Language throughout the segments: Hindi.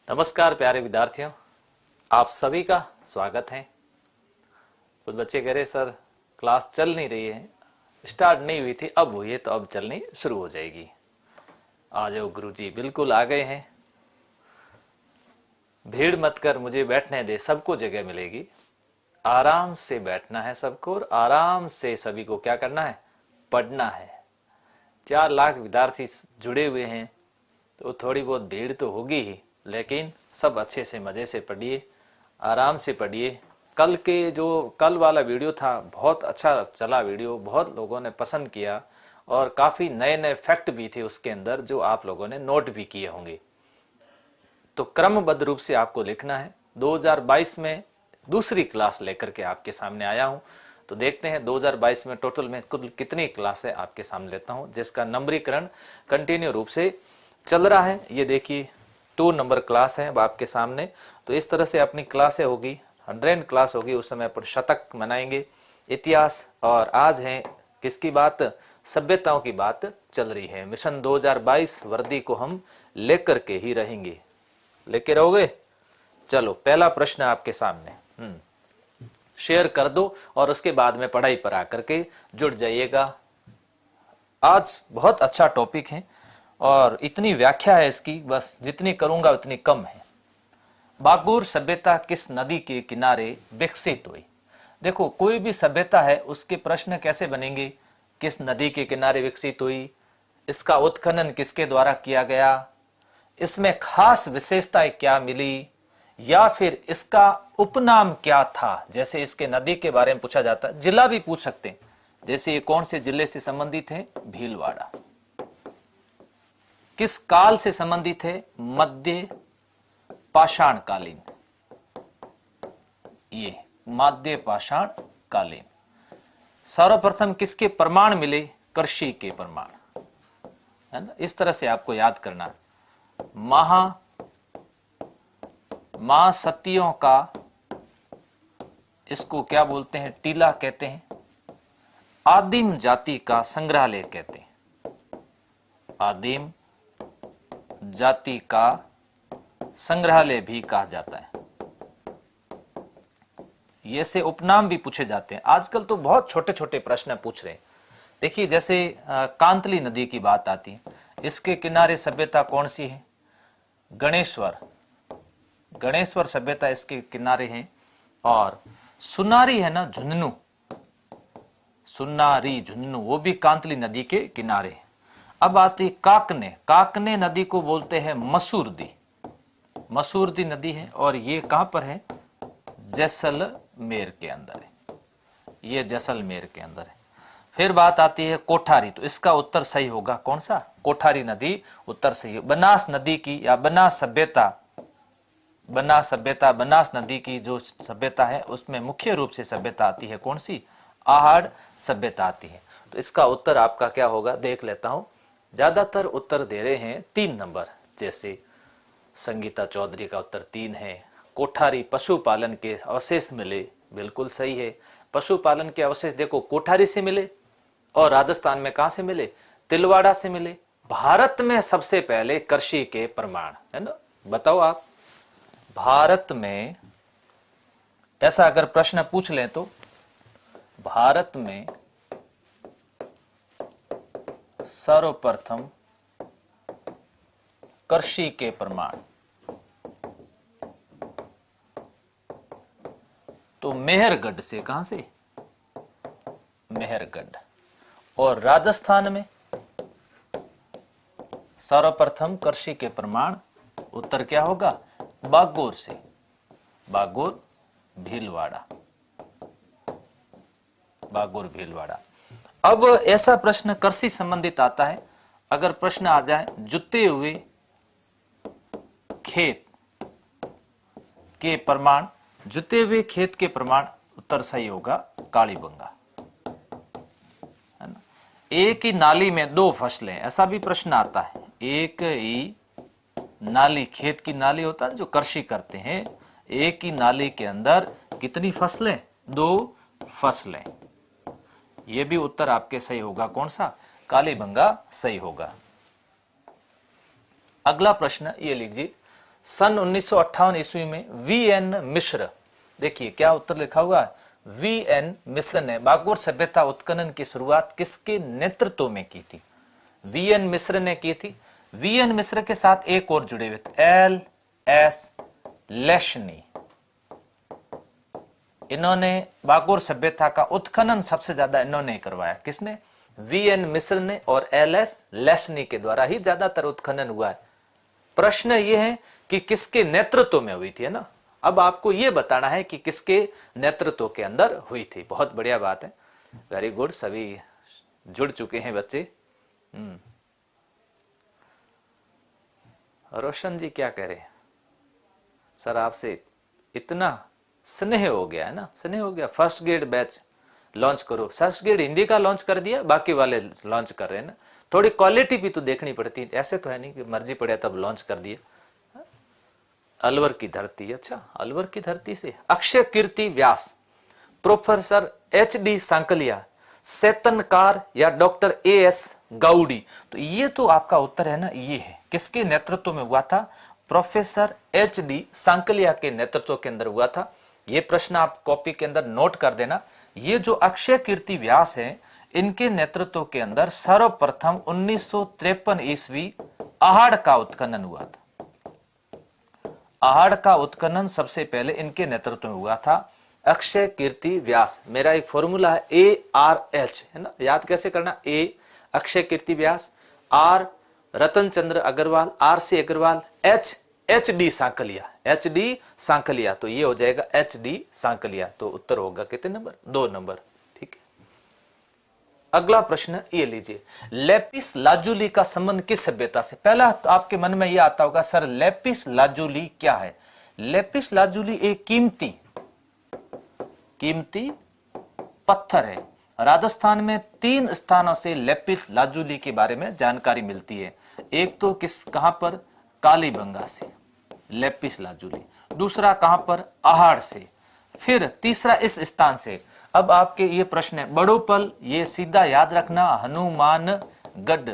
नमस्कार प्यारे विद्यार्थियों, आप सभी का स्वागत है। कुछ बच्चे कह रहे सर क्लास चल नहीं रही है, स्टार्ट नहीं हुई थी, अब हुई है तो अब चलनी शुरू हो जाएगी। आ जाओ गुरुजी, बिल्कुल आ गए हैं। भीड़ मत कर, मुझे बैठने दे, सबको जगह मिलेगी। आराम से बैठना है सबको और आराम से सभी को क्या करना है, पढ़ना है। 4 लाख विद्यार्थी जुड़े हुए हैं तो थोड़ी बहुत भीड़ तो होगी ही, लेकिन सब अच्छे से मज़े से पढ़िए, आराम से पढ़िए। कल वाला वीडियो था, बहुत अच्छा चला वीडियो, बहुत लोगों ने पसंद किया और काफ़ी नए नए फैक्ट भी थे उसके अंदर जो आप लोगों ने नोट भी किए होंगे। तो क्रमबद्ध रूप से आपको लिखना है। 2022 में दूसरी क्लास लेकर के आपके सामने आया हूँ, तो देखते हैं 2022 में टोटल में कुल कितनी क्लासें आपके सामने लेता हूँ, जिसका नंबरीकरण कंटिन्यू रूप से चल रहा है। ये देखिए 2 नंबर क्लास है अब आपके सामने। तो इस तरह से अपनी क्लासें होगी, 100 क्लास होगी, उस समय पर शतक मनाएंगे, इतिहास। और आज है किसकी बात, सभ्यताओं की बात चल रही है। मिशन 2022 वर्दी को हम लेकर के ही रहेंगे, लेके रहोगे। चलो पहला प्रश्न आपके सामने, शेयर कर दो और उसके बाद में पढ़ाई पर आकर के जुड़ जाइएगा। आज बहुत अच्छा टॉपिक है और इतनी व्याख्या है इसकी, बस जितनी करूंगा उतनी कम है। बागुर सभ्यता किस नदी के किनारे विकसित हुई। देखो कोई भी सभ्यता है उसके प्रश्न कैसे बनेंगे, किस नदी के किनारे विकसित हुई, इसका उत्खनन किसके द्वारा किया गया, इसमें खास विशेषताएं क्या मिली, या फिर इसका उपनाम क्या था। जैसे इसके नदी के बारे में पूछा जाता है, जिला भी पूछ सकते हैं। जैसे ये कौन से जिले से संबंधित है, भीलवाड़ा। किस काल से संबंधित है, मध्य पाषाण कालीन। ये मध्य पाषाण कालीन। सर्वप्रथम किसके प्रमाण मिले, कृषि के प्रमाण, है ना। इस तरह से आपको याद करना। महासतियों का, इसको क्या बोलते हैं, टीला कहते हैं। आदिम जाति का संग्रहालय कहते हैं, आदिम जाति का संग्रहालय भी कहा जाता है। ये से उपनाम भी पूछे जाते हैं। आजकल तो बहुत छोटे छोटे प्रश्न पूछ रहे हैं। देखिए जैसे कांतली नदी की बात आती है, इसके किनारे सभ्यता कौन सी है, गणेश्वर। गणेश्वर सभ्यता इसके किनारे है। और सुनारी है ना, झुंझुनू, सुनारी झुंझुनू, वो भी कांतली नदी के किनारे है। अब आती काकने। काकने नदी को बोलते हैं मसूरदी। मसूरदी नदी है और ये कहां पर है, जैसलमेर के अंदर है। ये जैसलमेर के अंदर है। फिर बात आती है कोठारी, तो इसका उत्तर सही होगा कौन सा, कोठारी नदी उत्तर सही है। बनास नदी की या बनास सभ्यता, बनास नदी की जो सभ्यता है उसमें मुख्य रूप से सभ्यता आती है कौन सी, आहड़ सभ्यता आती है। तो इसका उत्तर आपका क्या होगा, देख लेता हूं। ज्यादातर उत्तर दे रहे हैं 3 नंबर, जैसे संगीता चौधरी का उत्तर 3 है। कोठारी पशुपालन के अवशेष मिले, बिल्कुल सही है। पशुपालन के अवशेष देखो कोठारी से मिले और राजस्थान में कहां से मिले, तिलवाड़ा से मिले। भारत में सबसे पहले कृषि के प्रमाण, है ना। बताओ आप, भारत में ऐसा अगर प्रश्न पूछ लें तो भारत में सर्वप्रथम कृषि के प्रमाण, तो मेहरगढ़ से, कहां से, मेहरगढ़। और राजस्थान में सर्वप्रथम कृषि के प्रमाण, उत्तर क्या होगा, बागोर से, बागोर भीलवाड़ा, बागोर भीलवाड़ा। अब ऐसा प्रश्न कृषि संबंधित आता है, अगर प्रश्न आ जाए जुते हुए खेत के प्रमाण, जुते हुए खेत के प्रमाण, उत्तर सही होगा कालीबंगा, है ना। एक ही नाली में 2 फसलें, ऐसा भी प्रश्न आता है। एक ही नाली, खेत की नाली होता है जो कृषि करते हैं, एक ही नाली के अंदर कितनी फसलें, 2 फसलें। ये भी उत्तर आपके सही होगा कौन सा, कालीबंगा सही होगा। अगला प्रश्न ये लीजिए, सन 1958 ईस्वी में वी.एन. मिश्र, देखिए क्या उत्तर लिखा हुआ है, वी.एन. मिश्र ने बागोर सभ्यता उत्खनन की शुरुआत किसके नेतृत्व में की थी? वी.एन. मिश्र ने की थी। वी.एन. मिश्र के साथ एक और जुड़े हुए थे, एल.एस. लेशनी। इन्होंने बागोर सभ्यता का उत्खनन सबसे ज्यादा इन्होंने करवाया। किसने? वी.एन. मिश्र ने और एल.एस. लेशनी के द्वारा ही ज्यादातर उत्खनन हुआ है। प्रश्न यह है कि किसके नेतृत्व में हुई थी, है ना। अब आपको यह बताना है कि किसके नेतृत्व के अंदर हुई थी। बहुत बढ़िया बात है, वेरी गुड, सभी जुड़ चुके हैं बच्चे। रोशन जी क्या कह रहे हैं? सर आपसे इतना स्नेह हो गया है ना, स्नेह हो गया। फर्स्ट ग्रेड बैच लॉन्च करो। फर्स्ट ग्रेड हिंदी का लॉन्च कर दिया, बाकी वाले लॉन्च कर रहे हैं ना। थोड़ी क्वालिटी भी तो देखनी पड़ती है, ऐसे तो है नहीं कि मर्जी पड़े तब लॉन्च कर दिया। अलवर की धरती, अच्छा अलवर की धरती से अक्षय कीर्ति व्यास, प्रोफेसर एच.डी. सांकलिया, सेतनकार या डॉक्टर ए.एस. गाउडी। तो ये तो आपका उत्तर है ना, ये है। किसके नेतृत्व में हुआ था? Professor HD. सांकलिया के नेतृत्व के अंदर हुआ था। ये प्रश्न आप कॉपी के अंदर नोट कर देना। ये जो अक्षय कीर्ति व्यास है, इनके नेतृत्व के अंदर सर्वप्रथम 1953 ईस्वी आहड़ का उत्खनन हुआ था। आहड़ का उत्खनन सबसे पहले इनके नेतृत्व में हुआ था। अक्षय कीर्ति व्यास, मेरा एक फॉर्मूला है ARH, है ना, याद कैसे करना? A Akshay Kirti Vyas, R Ratan Chandra Agarwal, R.C. Agarwal, H.D. Sankalia, H.D. Sankalia. तो ये हो जाएगा H.D. सांकलिया। तो उत्तर होगा कितने नंबर? 2 नंबर। ठीक है, अगला प्रश्न ये लीजिए, लेपिस लाजुली का संबंध किस सभ्यता से? पहला तो आपके मन में यह आता होगा, सर लेपिस लाजुली क्या है? लेपिस लाजुली एक कीमती पत्थर है। राजस्थान में 3 स्थानों से लेपिस लाजुली के बारे में जानकारी मिलती है। एक तो कहां पर? कालीबंगा से लेपिस लाजुली, दूसरा कहां पर? आहड़ से, फिर तीसरा इस स्थान से। अब आपके ये प्रश्न है, बड़ोपल, ये सीधा याद रखना, हनुमानगढ़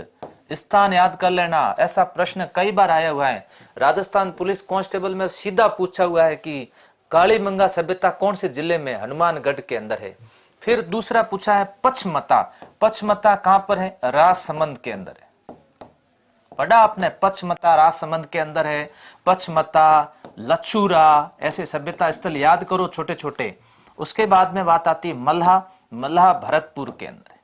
स्थान याद कर लेना। ऐसा प्रश्न कई बार आया हुआ है, राजस्थान पुलिस कांस्टेबल में सीधा पूछा हुआ है कि कालीबंगा सभ्यता कौन से जिले में? हनुमानगढ़ के अंदर है। फिर दूसरा पूछा है पचमता, पचमता कहां पर है? राजसमंद के अंदर है। पढ़ा आपने? पचमता राजसमंद के अंदर है। पचमता, लछूरा, ऐसे सभ्यता स्थल याद करो छोटे छोटे। उसके बाद में बात आती है मल्हा, मल्हा भरतपुर के अंदर है।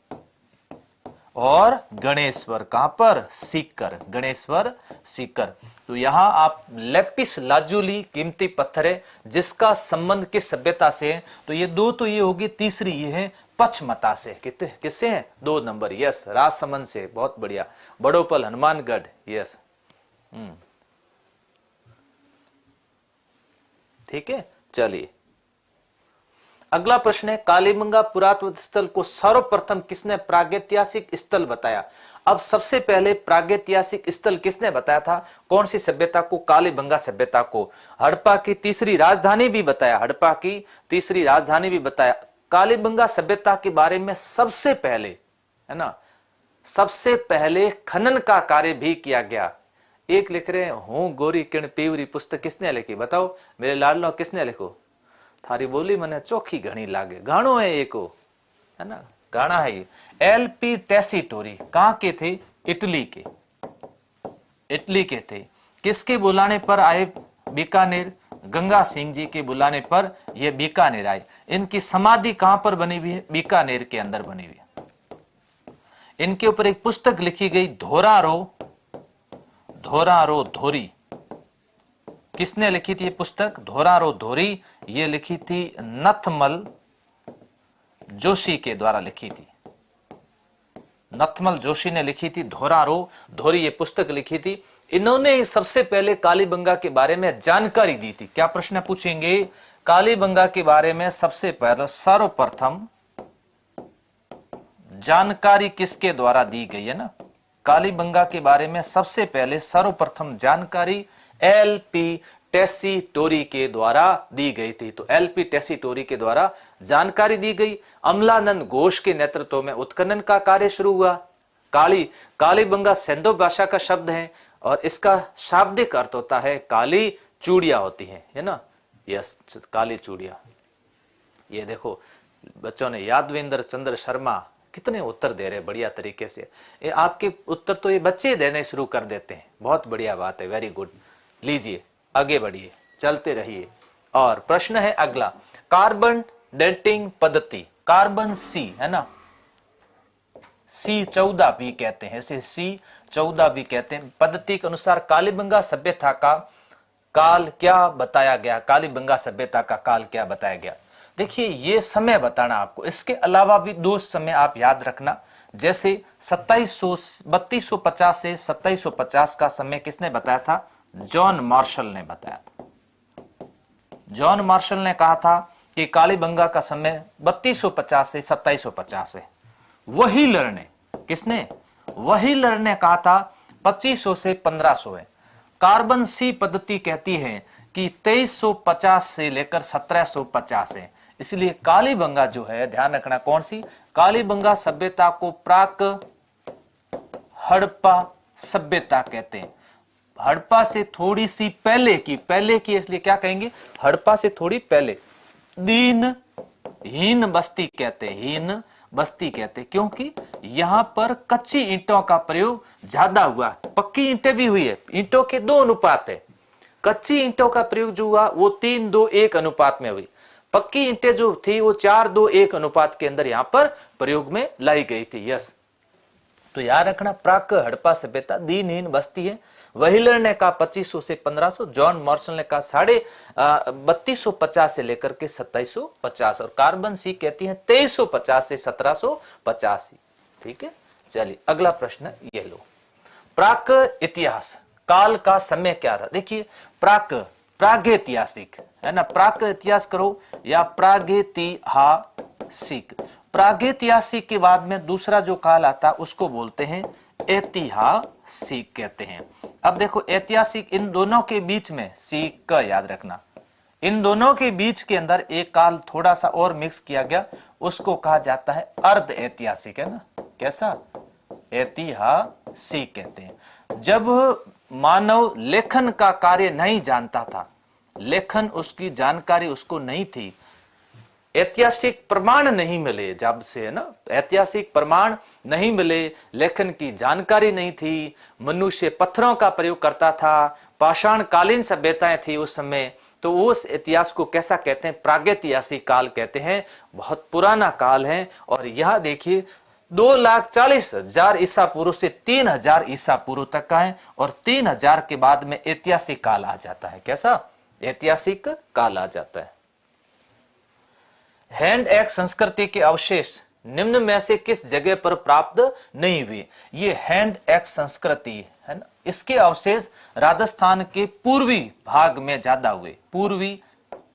और गणेश्वर कहां पर? सीकर, गणेश्वर सीकर। तो यहां आप लेपिस लाजुली कीमती पत्थर है जिसका संबंध किस सभ्यता से है? तो ये 2 तो ये होगी, तीसरी ये है पचमता से। किससे है? 2 नंबर, यस, राजसमंद से। बहुत बढ़िया। बड़ोपल, हनुमानगढ़, यस। ठीक है, चलिए अगला प्रश्न है, कालीबंगा पुरातत्व स्थल को सर्वप्रथम किसने प्रागैतिहासिक स्थल बताया? अब सबसे पहले प्रागैतिहासिक स्थल किसने बताया था? कौन सी सभ्यता को? कालीबंगा सभ्यता को। हड़प्पा की तीसरी राजधानी भी बताया, हड़प्पा की तीसरी राजधानी भी बताया। कालीबंगा सभ्यता के बारे में सबसे पहले, है ना, सबसे पहले खनन का कार्य भी किया गया। एक लिख रहे हैं, हूं गोरी किरण पीवरी, पुस्तक किसने लिखी? बताओ मेरे लाडलो, किसने लिखो? थारी बोली मने चोखी घनी लागे। गाणो है एक, है ना, गाना है ये। L.P. टेसीटोरी कहां के थे? इटली के, इटली के थे। किसके बुलाने पर आए बीकानेर? गंगा सिंह जी के बुलाने पर ये बीकानेर आए। इनकी समाधि कहां पर बनी हुई है? बीकानेर के अंदर बनी हुई है। इनके ऊपर एक पुस्तक लिखी गई, धोरारो धोरी। किसने लिखी थी ये पुस्तक? धोरारो धोरी। ये लिखी थी नथमल जोशी के द्वारा लिखी थी। नथमल जोशी ने लिखी थी धोरारो धोरी, ये पुस्तक लिखी थी। इन्होंने ही सबसे पहले कालीबंगा के बारे में जानकारी दी थी। क्या प्रश्न पूछेंगे? कालीबंगा के बारे में सबसे पहले सर्वप्रथम जानकारी किसके द्वारा दी गई है ना? कालीबंगा के बारे में सबसे पहले सर्वप्रथम जानकारी L.P. टेसीटोरी के द्वारा दी गई थी। तो L.P. टेसीटोरी के द्वारा जानकारी दी गई। अमलानंद घोष के नेतृत्व में उत्खनन का कार्य शुरू हुआ। कालीबंगा सिंधो भाषा का शब्द है। और इसका शाब्दिक अर्थ होता है काली चूड़ियां होती है ना। यस, काली चूड़ियां। ये देखो बच्चों ने, यादवेंद्र चंद्र शर्मा कितने उत्तर दे रहे बढ़िया तरीके से। ये आपके उत्तर तो ये बच्चे देने शुरू कर देते हैं, बहुत बढ़िया बात है, वेरी गुड। लीजिए आगे बढ़िए, चलते रहिए। और प्रश्न है अगला, कार्बन डेटिंग पद्धति, कार्बन सी है ना, C14 भी कहते हैं, इसे C14 भी कहते हैं। पद्धति के अनुसार कालीबंगा सभ्यता का काल क्या बताया गया, कालीबंगा सभ्यता का काल क्या बताया गया। देखिए ये समय बताना आपको, इसके अलावा भी दो समय आप याद रखना। जैसे 3250 से 2750 का समय किसने बताया था, जॉन मार्शल ने बताया था। जॉन मार्शल ने कहा था कि कालीबंगा का समय 3250 से 2750 है। व्हीलर ने, किसने, व्हीलर ने कहा था 2500 से 1500 है। कार्बन सी पद्धति कहती है कि 2350 से लेकर 1750 है। इसलिए कालीबंगा जो है, ध्यान रखना कौन सी, कालीबंगा सभ्यता को प्राक हड़प्पा सभ्यता कहते हैं। हड़प्पा से थोड़ी सी पहले की इसलिए क्या कहेंगे, हड़प्पा से थोड़ी पहले। हीन बस्ती कहते हैं, हीन बस्ती कहते हैं, क्योंकि यहां पर कच्ची ईंटों का प्रयोग ज्यादा हुआ, पक्की ईंटें भी हुई है। ईंटों के 2 अनुपात है, कच्ची ईंटों का प्रयोग जो हुआ वो 3:2:1 अनुपात में हुई। पक्की ईंटें जो थी वो 4:2:1 अनुपात के अंदर यहां पर प्रयोग में लाई गई थी। यस, तो याद रखना प्राक हड़प्पा सभ्यता दीनहीन बस्ती है। व्हीलर ने कहा 2500 से 1500, जॉन मार्शल ने कहा 3250 से लेकर के 2750, और कार्बन सी कहती है 2350 से 1750। ठीक है, चलिए अगला प्रश्न ये लो, प्राक इतिहास काल का समय क्या था। देखिए प्रागैतिहासिक है ना, प्राक इतिहास करो या प्रागैतिहासिक। प्रागैतिहासिक के बाद में दूसरा जो काल आता उसको बोलते हैं ऐतिहासिक कहते हैं। अब देखो ऐतिहासिक, इन दोनों के बीच में सीक का याद रखना, इन दोनों के बीच के अंदर एक काल थोड़ा सा और मिक्स किया गया, उसको कहा जाता है अर्ध ऐतिहासिक, है ना। कैसा, ऐतिहासिक कहते हैं। जब मानव लेखन का कार्य नहीं जानता था, लेखन उसकी जानकारी उसको नहीं थी, ऐतिहासिक प्रमाण नहीं मिले, जब से है ना, ऐतिहासिक प्रमाण नहीं मिले, लेखन की जानकारी नहीं थी, मनुष्य पत्थरों का प्रयोग करता था, पाषाण कालीन सभ्यताएं थी उस समय, तो उस इतिहास को कैसा कहते हैं, प्रागैतिहासिक काल कहते हैं। बहुत पुराना काल है। और यह देखिए 2,40,000 ईसा पूर्व से 3,000 ईसा पूर्व तक का है, और 3,000 के बाद में ऐतिहासिक काल आ जाता है। कैसा, ऐतिहासिक काल आ जाता है। हैंड एक्स संस्कृति के अवशेष निम्न में से किस जगह पर प्राप्त नहीं हुए। ये हैंड एक्स संस्कृति है ना, इसके अवशेष राजस्थान के पूर्वी भाग में ज्यादा हुए, पूर्वी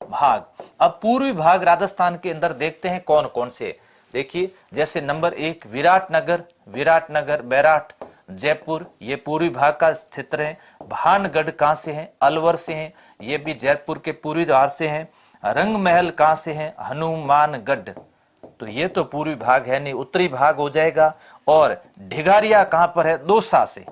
भाग। अब पूर्वी भाग राजस्थान के अंदर देखते हैं कौन कौन से। देखिए जैसे नंबर 1 विराटनगर, बैराट, जयपुर, ये पूर्वी भाग का क्षेत्र है। भानगढ़ कहां से है, अलवर से है, ये भी जयपुर के पूर्वी भाग से है। रंग महल कहां से है, हनुमानगढ़, तो ये तो पूर्वी भाग है नहीं, उत्तरी भाग हो जाएगा। और ढिगारिया कहां पर है, दौसा से,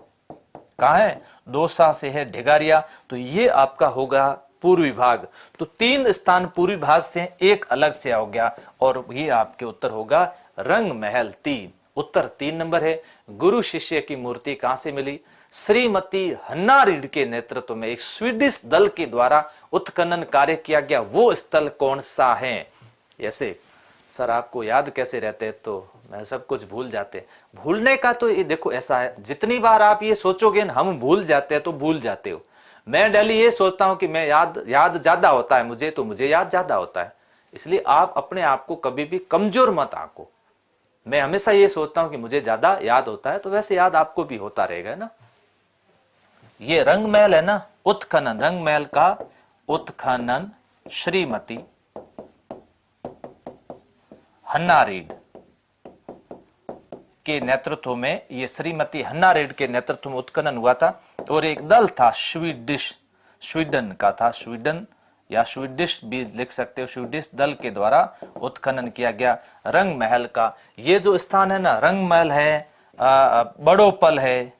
कहां है, दौसा से है ढिगारिया, तो ये आपका होगा पूर्वी भाग। तो 3 स्थान पूर्वी भाग से, एक अलग से हो गया, और ये आपके उत्तर होगा रंग महल 3, उत्तर 3 नंबर है। गुरु शिष्य की मूर्ति कहां से मिली, श्रीमती हन्ना रीड के नेतृत्व में एक स्वीडिश दल के द्वारा उत्खनन कार्य किया गया, वो स्थल कौन सा है। ऐसे सर आपको याद कैसे रहते हैं, तो मैं सब कुछ भूल जाते। भूलने का तो ये देखो ऐसा है, जितनी बार आप ये सोचोगे ना हम भूल जाते हैं, तो भूल जाते हो। मैं डेली ये सोचता हूं कि मैं याद ज्यादा होता है मुझे, तो मुझे याद ज्यादा होता है। इसलिए आप अपने आप को कभी भी कमजोर मत आंको। मैं हमेशा ये सोचता हूं कि मुझे ज्यादा याद होता है, तो वैसे याद आपको भी होता रहेगा ना। ये रंग महल है ना, उत्खनन, रंग महल का उत्खनन श्रीमती हन्ना रीड के नेतृत्व में, ये श्रीमती हन्ना रीड के नेतृत्व में उत्खनन हुआ था। और एक दल था स्वीडन का था, स्वीडन या स्वीडिश भी लिख सकते हो, स्वीडिश दल के द्वारा उत्खनन किया गया रंग महल का। ये जो स्थान है ना, रंग महल है, बड़ोपल है,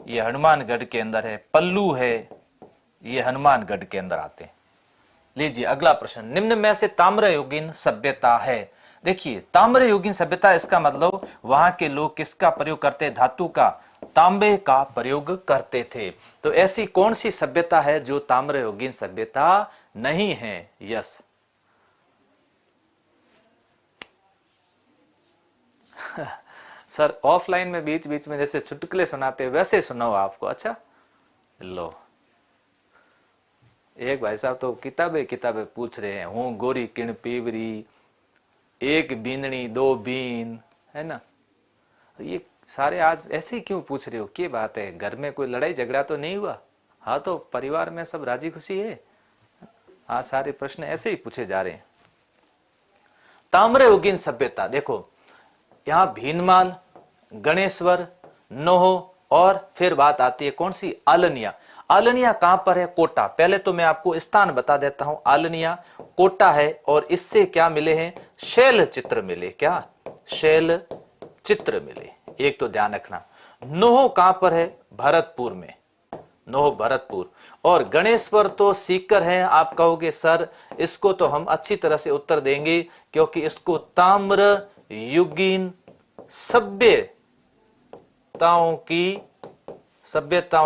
ये हनुमानगढ़ के अंदर है। पल्लू है, ये हनुमानगढ़ के अंदर आते हैं। लीजिए अगला प्रश्न, निम्न में से ताम्रयुगीन सभ्यता है। देखिए ताम्रयुगीन सभ्यता, इसका मतलब वहां के लोग किसका प्रयोग करते, धातु का, तांबे का प्रयोग करते थे। तो ऐसी कौन सी सभ्यता है जो ताम्रयुगीन सभ्यता नहीं है? यस सर ऑफलाइन में बीच बीच में जैसे चुटकुले सुनाते वैसे सुनाओ आपको। अच्छा लो, एक भाई साहब तो किताबें किताबें पूछ रहे हैं, हूं गोरी किण पीवरी, एक बीननी दो बीन, है ना। ये सारे आज ऐसे ही क्यों पूछ रहे हो, क्या बात है, घर में कोई लड़ाई झगड़ा तो नहीं हुआ? हाँ तो परिवार में सब राजी खुशी है। आज सारे प्रश्न ऐसे ही पूछे जा रहे हैं। ताम्रयुगीन सभ्यता, देखो यहां भीनमाल, गणेश्वर, नोह, और फिर बात आती है कौन सी, आलनिया। आलनिया कहां पर है? कोटा। पहले तो मैं आपको स्थान बता देता हूं, आलनिया कोटा है, और इससे क्या मिले हैं, शैल चित्र मिले। क्या? शैल चित्र मिले, एक तो ध्यान रखना। नोह कहां पर है? भरतपुर में, नोह भरतपुर। और गणेश्वर तो सीकर है। आप कहोगे सर इसको तो हम अच्छी तरह से उत्तर देंगे, क्योंकि इसको ताम्र युगीन सभ्यताओं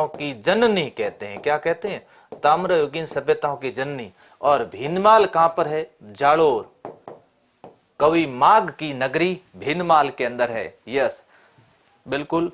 की जननी कहते हैं। क्या कहते हैं? ताम्रयुगीन सभ्यताओं की जननी। और भीनमाल कहां पर है? जालोर, कवि माघ की नगरी भीनमाल के अंदर है। यस बिल्कुल,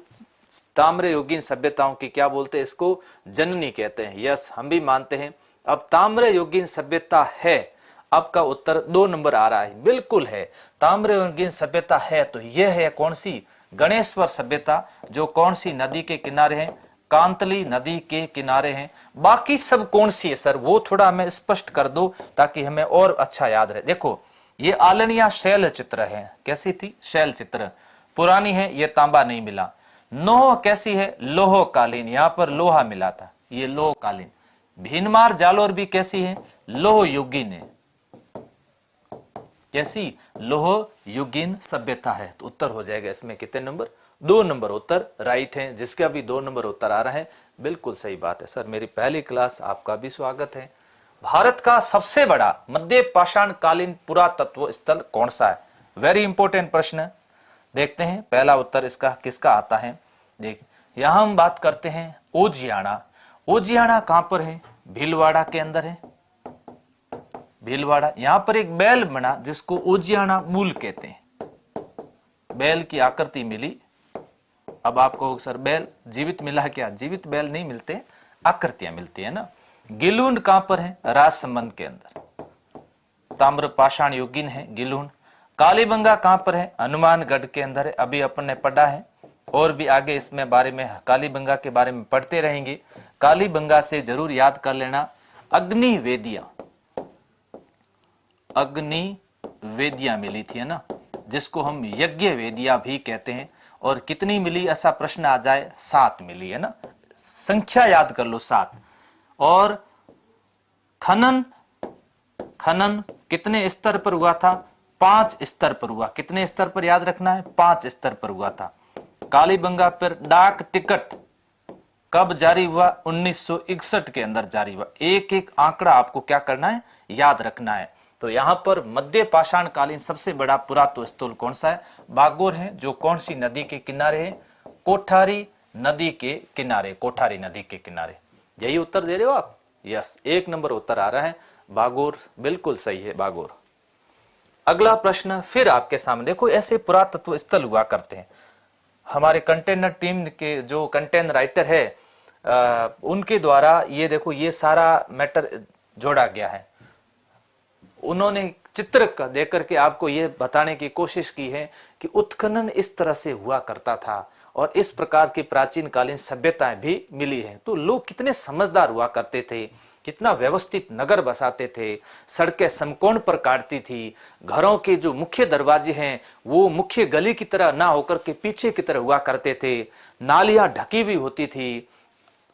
ताम्रयुगीन सभ्यताओं की क्या बोलते हैं, इसको जननी कहते हैं। यस हम भी मानते हैं। अब ताम्रयुगीन सभ्यता है, आपका उत्तर 2 नंबर आ रहा है, बिल्कुल है। ताम्रयुगीन सभ्यता है तो यह है कौन सी, गणेश्वर सभ्यता, जो कौन सी नदी के किनारे है, कांतली नदी के किनारे हैं। बाकी सब कौन सी है सर, वो थोड़ा हमें स्पष्ट कर दो ताकि हमें और अच्छा याद रहे। देखो ये आलनिया शैल चित्र है, कैसी थी, शैल चित्र, पुरानी है, ये तांबा नहीं मिला। नोह कैसी है, लोह कालीन, यहां पर लोहा मिला था, ये लोह कालीन। भीनमार जालोर भी कैसी है, लोह युगीन है। कैसी, लोह युगीन सभ्यता है। तो उत्तर हो जाएगा इसमें कितने नंबर, 2 नंबर उत्तर राइट है। जिसका भी 2 नंबर उत्तर आ रहा है बिल्कुल सही बात है। सर मेरी पहली क्लास, आपका भी स्वागत है। भारत का सबसे बड़ा मध्य पाषाण कालीन पुरातत्व स्थल कौन सा है? वेरी इंपॉर्टेंट प्रश्न, देखते हैं पहला उत्तर इसका किसका आता है। देख यहां हम बात करते हैं ओजियाना। ओजियाना कहां पर है, भीलवाड़ा के अंदर है, भीलवाड़ा। यहां पर एक बैल बना जिसको ओजियाना मूल कहते हैं, बैल की आकृति मिली। अब आपको सर बैल जीवित मिला क्या, जीवित बैल नहीं मिलते, आकृतियां मिलती है ना। गिलून कहां पर है, राजसमंद के अंदर, ताम्र पाषाण युगीन है गिलून। कालीबंगा कहां पर है, हनुमानगढ़ के अंदर है, अभी अपन ने पढ़ा है, और भी आगे इसमें बारे में कालीबंगा के बारे में पढ़ते रहेंगे। कालीबंगा से जरूर याद कर लेना अग्नि वेदियां मिली थी, है ना, जिसको हम यज्ञ वेदिया भी कहते हैं। और कितनी मिली, ऐसा प्रश्न आ जाए, 7 मिली, है ना, संख्या याद कर लो 7। और खनन कितने स्तर पर हुआ था, 5 स्तर पर हुआ। कितने स्तर पर याद रखना है, 5 स्तर पर हुआ था। कालीबंगा पर डाक टिकट कब जारी हुआ, 1961 के अंदर जारी हुआ। एक एक आंकड़ा आपको क्या करना है, याद रखना है। तो यहां पर मध्य पाषाण कालीन सबसे बड़ा पुरातत्व स्थल कौन सा है, बागोर है, जो कौन सी नदी के किनारे है, कोठारी नदी के किनारे, कोठारी नदी के किनारे। यही उत्तर दे रहे हो आप, यस 1 नंबर उत्तर आ रहा है, बागोर बिल्कुल सही है, बागोर। अगला प्रश्न फिर आपके सामने, देखो ऐसे पुरातत्व स्थल हुआ करते हैं। हमारे कंटेनर टीम के जो कंटेंट राइटर है उनके द्वारा ये देखो ये सारा मैटर जोड़ा गया है। उन्होंने चित्र दे करके आपको ये बताने की कोशिश की है कि उत्खनन इस तरह से हुआ करता था और इस प्रकार की प्राचीन कालीन सभ्यताएं भी मिली है। तो लोग कितने समझदार हुआ करते थे, कितना व्यवस्थित नगर बसाते थे, सड़कें समकोण पर काटती थी, घरों के जो मुख्य दरवाजे हैं वो मुख्य गली की तरह ना होकर के पीछे की तरह हुआ करते थे, नालियां ढकी भी होती थी।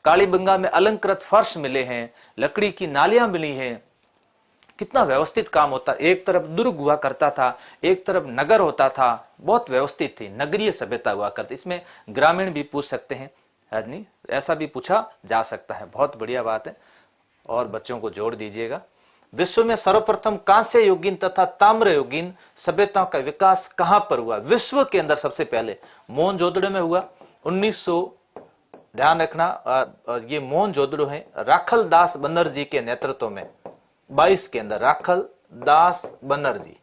कालीबंगा में अलंकृत फर्श मिले हैं, लकड़ी की नालियां मिली हैं, कितना व्यवस्थित काम होता। एक तरफ दुर्ग हुआ करता था, एक तरफ नगर होता था, बहुत व्यवस्थित थी, नगरीय सभ्यता हुआ करती। इसमें ग्रामीण भी पूछ सकते हैं, नहीं ऐसा भी पूछा जा सकता है। बहुत बढ़िया बात है, और बच्चों को जोड़ दीजिएगा। विश्व में सर्वप्रथम कांस्य युगीन तथा ताम्र युगीन सभ्यताओं का विकास कहां पर हुआ? विश्व के अंदर सबसे पहले मोहनजोदड़ो में हुआ। 1900, ध्यान रखना, ये मोहनजोदड़ो है राखल दास बनर्जी के नेतृत्व में 22 के अंदर, राखल दास बनर्जी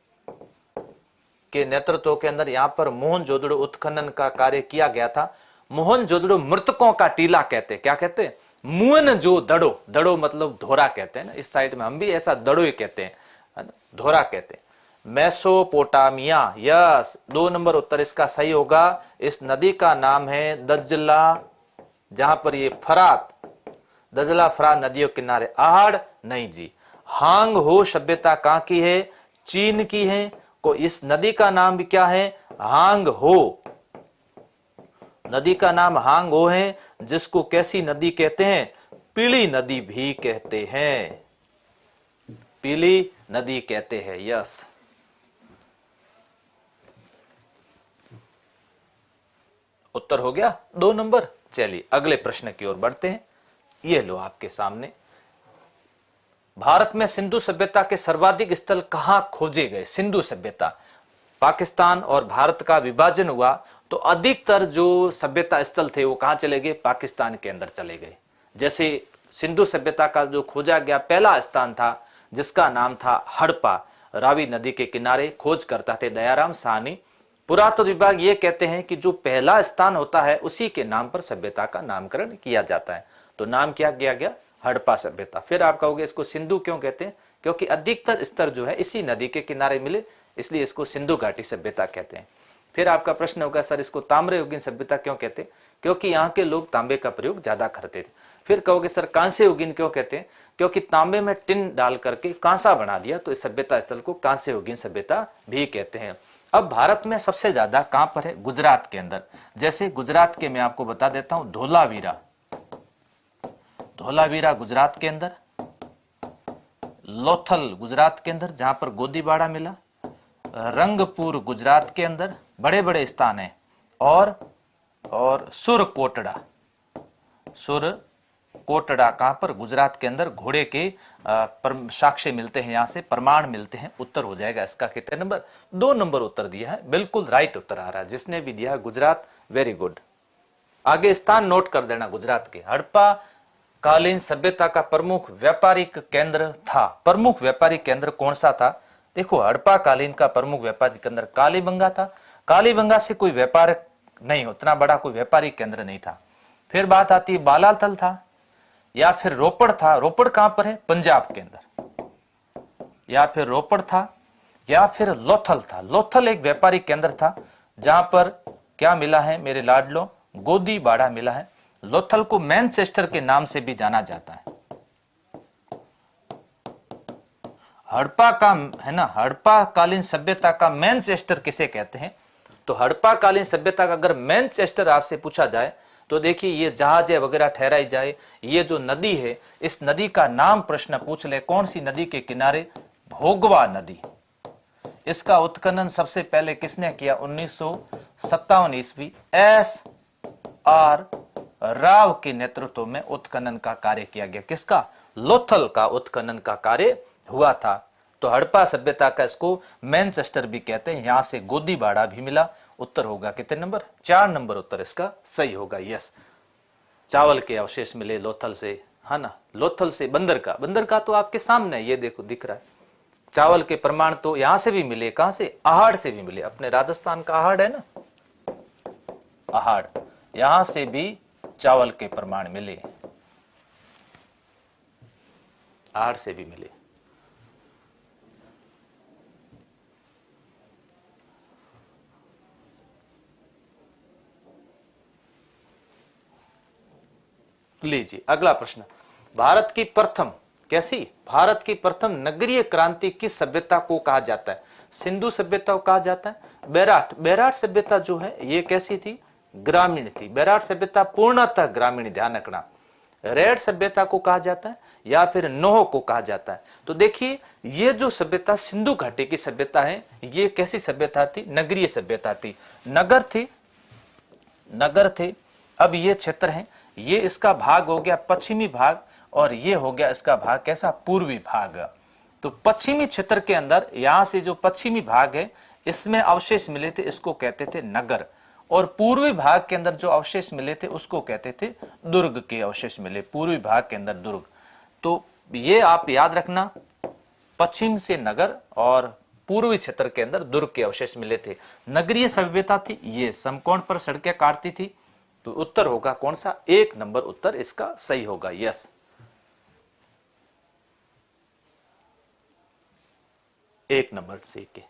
के नेतृत्व के अंदर यहां पर मोहनजोदड़ो उत्खनन का कार्य किया गया था। मोहनजोदड़ो मृतकों का टीला कहते, क्या कहते? मुअन जो दड़ो, दड़ो मतलब धोरा कहते हैं ना, इस साइड में हम भी ऐसा दड़ो ही कहते हैं, है ना, धोरा कहते हैं। मेसोपोटामिया, यस, 2 नंबर उत्तर इसका सही होगा। इस नदी का नाम है दजला, जहां पर ये फरात, दजला फरात नदियों किनारे। आहड़ नहीं जी। हांग हो सभ्यता कहां की है? चीन की है। को इस नदी का नाम भी क्या है? हांग हो। नदी का नाम हांग हो है, जिसको कैसी नदी कहते हैं? पीली नदी भी कहते हैं, पीली नदी कहते हैं, यस। उत्तर हो गया 2 नंबर। चलिए अगले प्रश्न की ओर बढ़ते हैं। ये लो आपके सामने, भारत में सिंधु सभ्यता के सर्वाधिक स्थल कहां खोजे गए? सिंधु सभ्यता, पाकिस्तान और भारत का विभाजन हुआ तो अधिकतर जो सभ्यता स्थल थे वो कहां चले गए? पाकिस्तान के अंदर चले गए। जैसे सिंधु सभ्यता का जो खोजा गया पहला स्थान था, जिसका नाम था हड़प्पा, रावी नदी के किनारे, खोज करता थे दयाराम साहनी। पुरातत्व विभाग ये कहते हैं कि जो पहला स्थान होता है उसी के नाम पर सभ्यता का नामकरण किया जाता है। तो नाम क्या किया गया? हड़प्पा सभ्यता। फिर आप कहोगे इसको सिंधु क्यों कहते हैं? क्योंकि अधिकतर स्तर जो है इसी नदी के किनारे मिले, इसलिए इसको सिंधु घाटी सभ्यता कहते हैं। फिर आपका प्रश्न होगा सर इसको ताम्रयुगीन सभ्यता क्यों कहते हैं? क्योंकि यहाँ के लोग तांबे का प्रयोग ज्यादा करते थे। फिर कहोगे सर कांस्य युगीन क्यों कहते हैं? क्योंकि तांबे में टिन डाल करके कांसा बना दिया, तो इस सभ्यता स्थल को कांस्य युगीन सभ्यता भी कहते हैं। अब भारत में सबसे ज्यादा कहां पर है? गुजरात के अंदर। जैसे गुजरात के मैं आपको बता देता हूं, धोलावीरा, धोलावीरा गुजरात के अंदर, लोथल गुजरात के अंदर जहां पर गोदीबाड़ा मिला, रंगपुर गुजरात के अंदर, बड़े बड़े स्थान हैं, और सुरकोटड़ा, सुरकोटड़ा कहां पर? गुजरात के अंदर। घोड़े के साक्ष्य मिलते हैं, यहां से प्रमाण मिलते हैं। उत्तर हो जाएगा इसका कितने नंबर? 2 नंबर उत्तर दिया है, बिल्कुल राइट उत्तर आ रहा है। जिसने भी दिया गुजरात, वेरी गुड। आगे स्थान नोट कर देना गुजरात के। हड़प्पा कालीन सभ्यता का प्रमुख व्यापारिक केंद्र था। प्रमुख व्यापारिक केंद्र कौन सा था? देखो, हड़प्पा कालीन का प्रमुख व्यापारिक केंद्र कालीबंगा था। कालीबंगा से कोई व्यापार नहीं, उतना बड़ा कोई व्यापारिक केंद्र नहीं था। फिर बात आती है बालाथल था, या फिर रोपड़ था। रोपड़ कहां पर है? पंजाब के अंदर। या फिर रोपड़ था, या फिर लोथल था। लोथल एक व्यापारिक केंद्र था, जहां पर क्या मिला है मेरे लाडलो? गोदीबाड़ा मिला है। लोथल को मैनचेस्टर के नाम से भी जाना जाता है। हड़प्पा का है ना, हड़प्पा कालीन सभ्यता का मैनचेस्टर किसे कहते हैं? तो हड़प्पा कालीन सभ्यता का अगर मैनचेस्टर आपसे पूछा जाए तो देखिए, ये जहाज वगैरह ठहराई जाए, ये जो नदी है, इस नदी का नाम प्रश्न पूछ ले, कौन सी नदी के किनारे? भोगवा नदी। इसका उत्खनन सबसे पहले किसने किया? 1957 ईस्वी SR राव के नेतृत्व में उत्खनन का कार्य किया गया। किसका? लोथल का उत्खनन का कार्य हुआ था। तो हड़प्पा सभ्यता का इसको मैनचेस्टर भी कहते हैं। यहां से गोदीबाड़ा भी मिला। उत्तर होगा कितने नंबर? 4 नंबर उत्तर इसका सही होगा, यस। चावल के अवशेष मिले लोथल से, है ना। लोथल से बंदरगाह, बंदरगाह तो आपके सामने ये देखो दिख रहा है। चावल के प्रमाण तो यहां से भी मिले, कहां से? आहड़ से भी मिले। अपने राजस्थान का आहड़ है ना, आहड़, यहां से भी चावल के प्रमाण मिले, आहड़ से भी मिले। लीजिए अगला प्रश्न। भारत की प्रथम, कैसी? भारत की प्रथम नगरीय क्रांति किस सभ्यता को कहा जाता है? सिंधु सभ्यता को कहा जाता है। बैराट, बैराट सभ्यता जो है ये कैसी थी? ग्रामीण थी। बैराट सभ्यता पूर्णतः ग्रामीण, ध्यान रखना। रेड सभ्यता को कहा जाता है, या फिर नोह को कहा जाता है। तो देखिए, ये जो सभ्यता सिंधु घाटी की सभ्यता है, ये कैसी सभ्यता थी? नगरीय सभ्यता थी। नगर थे, नगर थे। अब ये क्षेत्र है, ये इसका भाग हो गया पश्चिमी भाग और ये हो गया इसका भाग कैसा, पूर्वी भाग। तो पश्चिमी क्षेत्र के अंदर यहां से जो पश्चिमी भाग है इसमें अवशेष मिले थे, इसको कहते थे नगर, और पूर्वी भाग के अंदर जो अवशेष मिले थे उसको कहते थे दुर्ग के अवशेष मिले, पूर्वी भाग के अंदर दुर्ग। तो ये आप याद रखना, पश्चिम से नगर और पूर्वी क्षेत्र के अंदर दुर्ग के अवशेष मिले थे। नगरीय सभ्यता थी, ये समकोण पर सड़कें काटती थी। तो उत्तर होगा कौन सा, 1 नंबर उत्तर इसका सही होगा, यस। 1 नंबर सी के।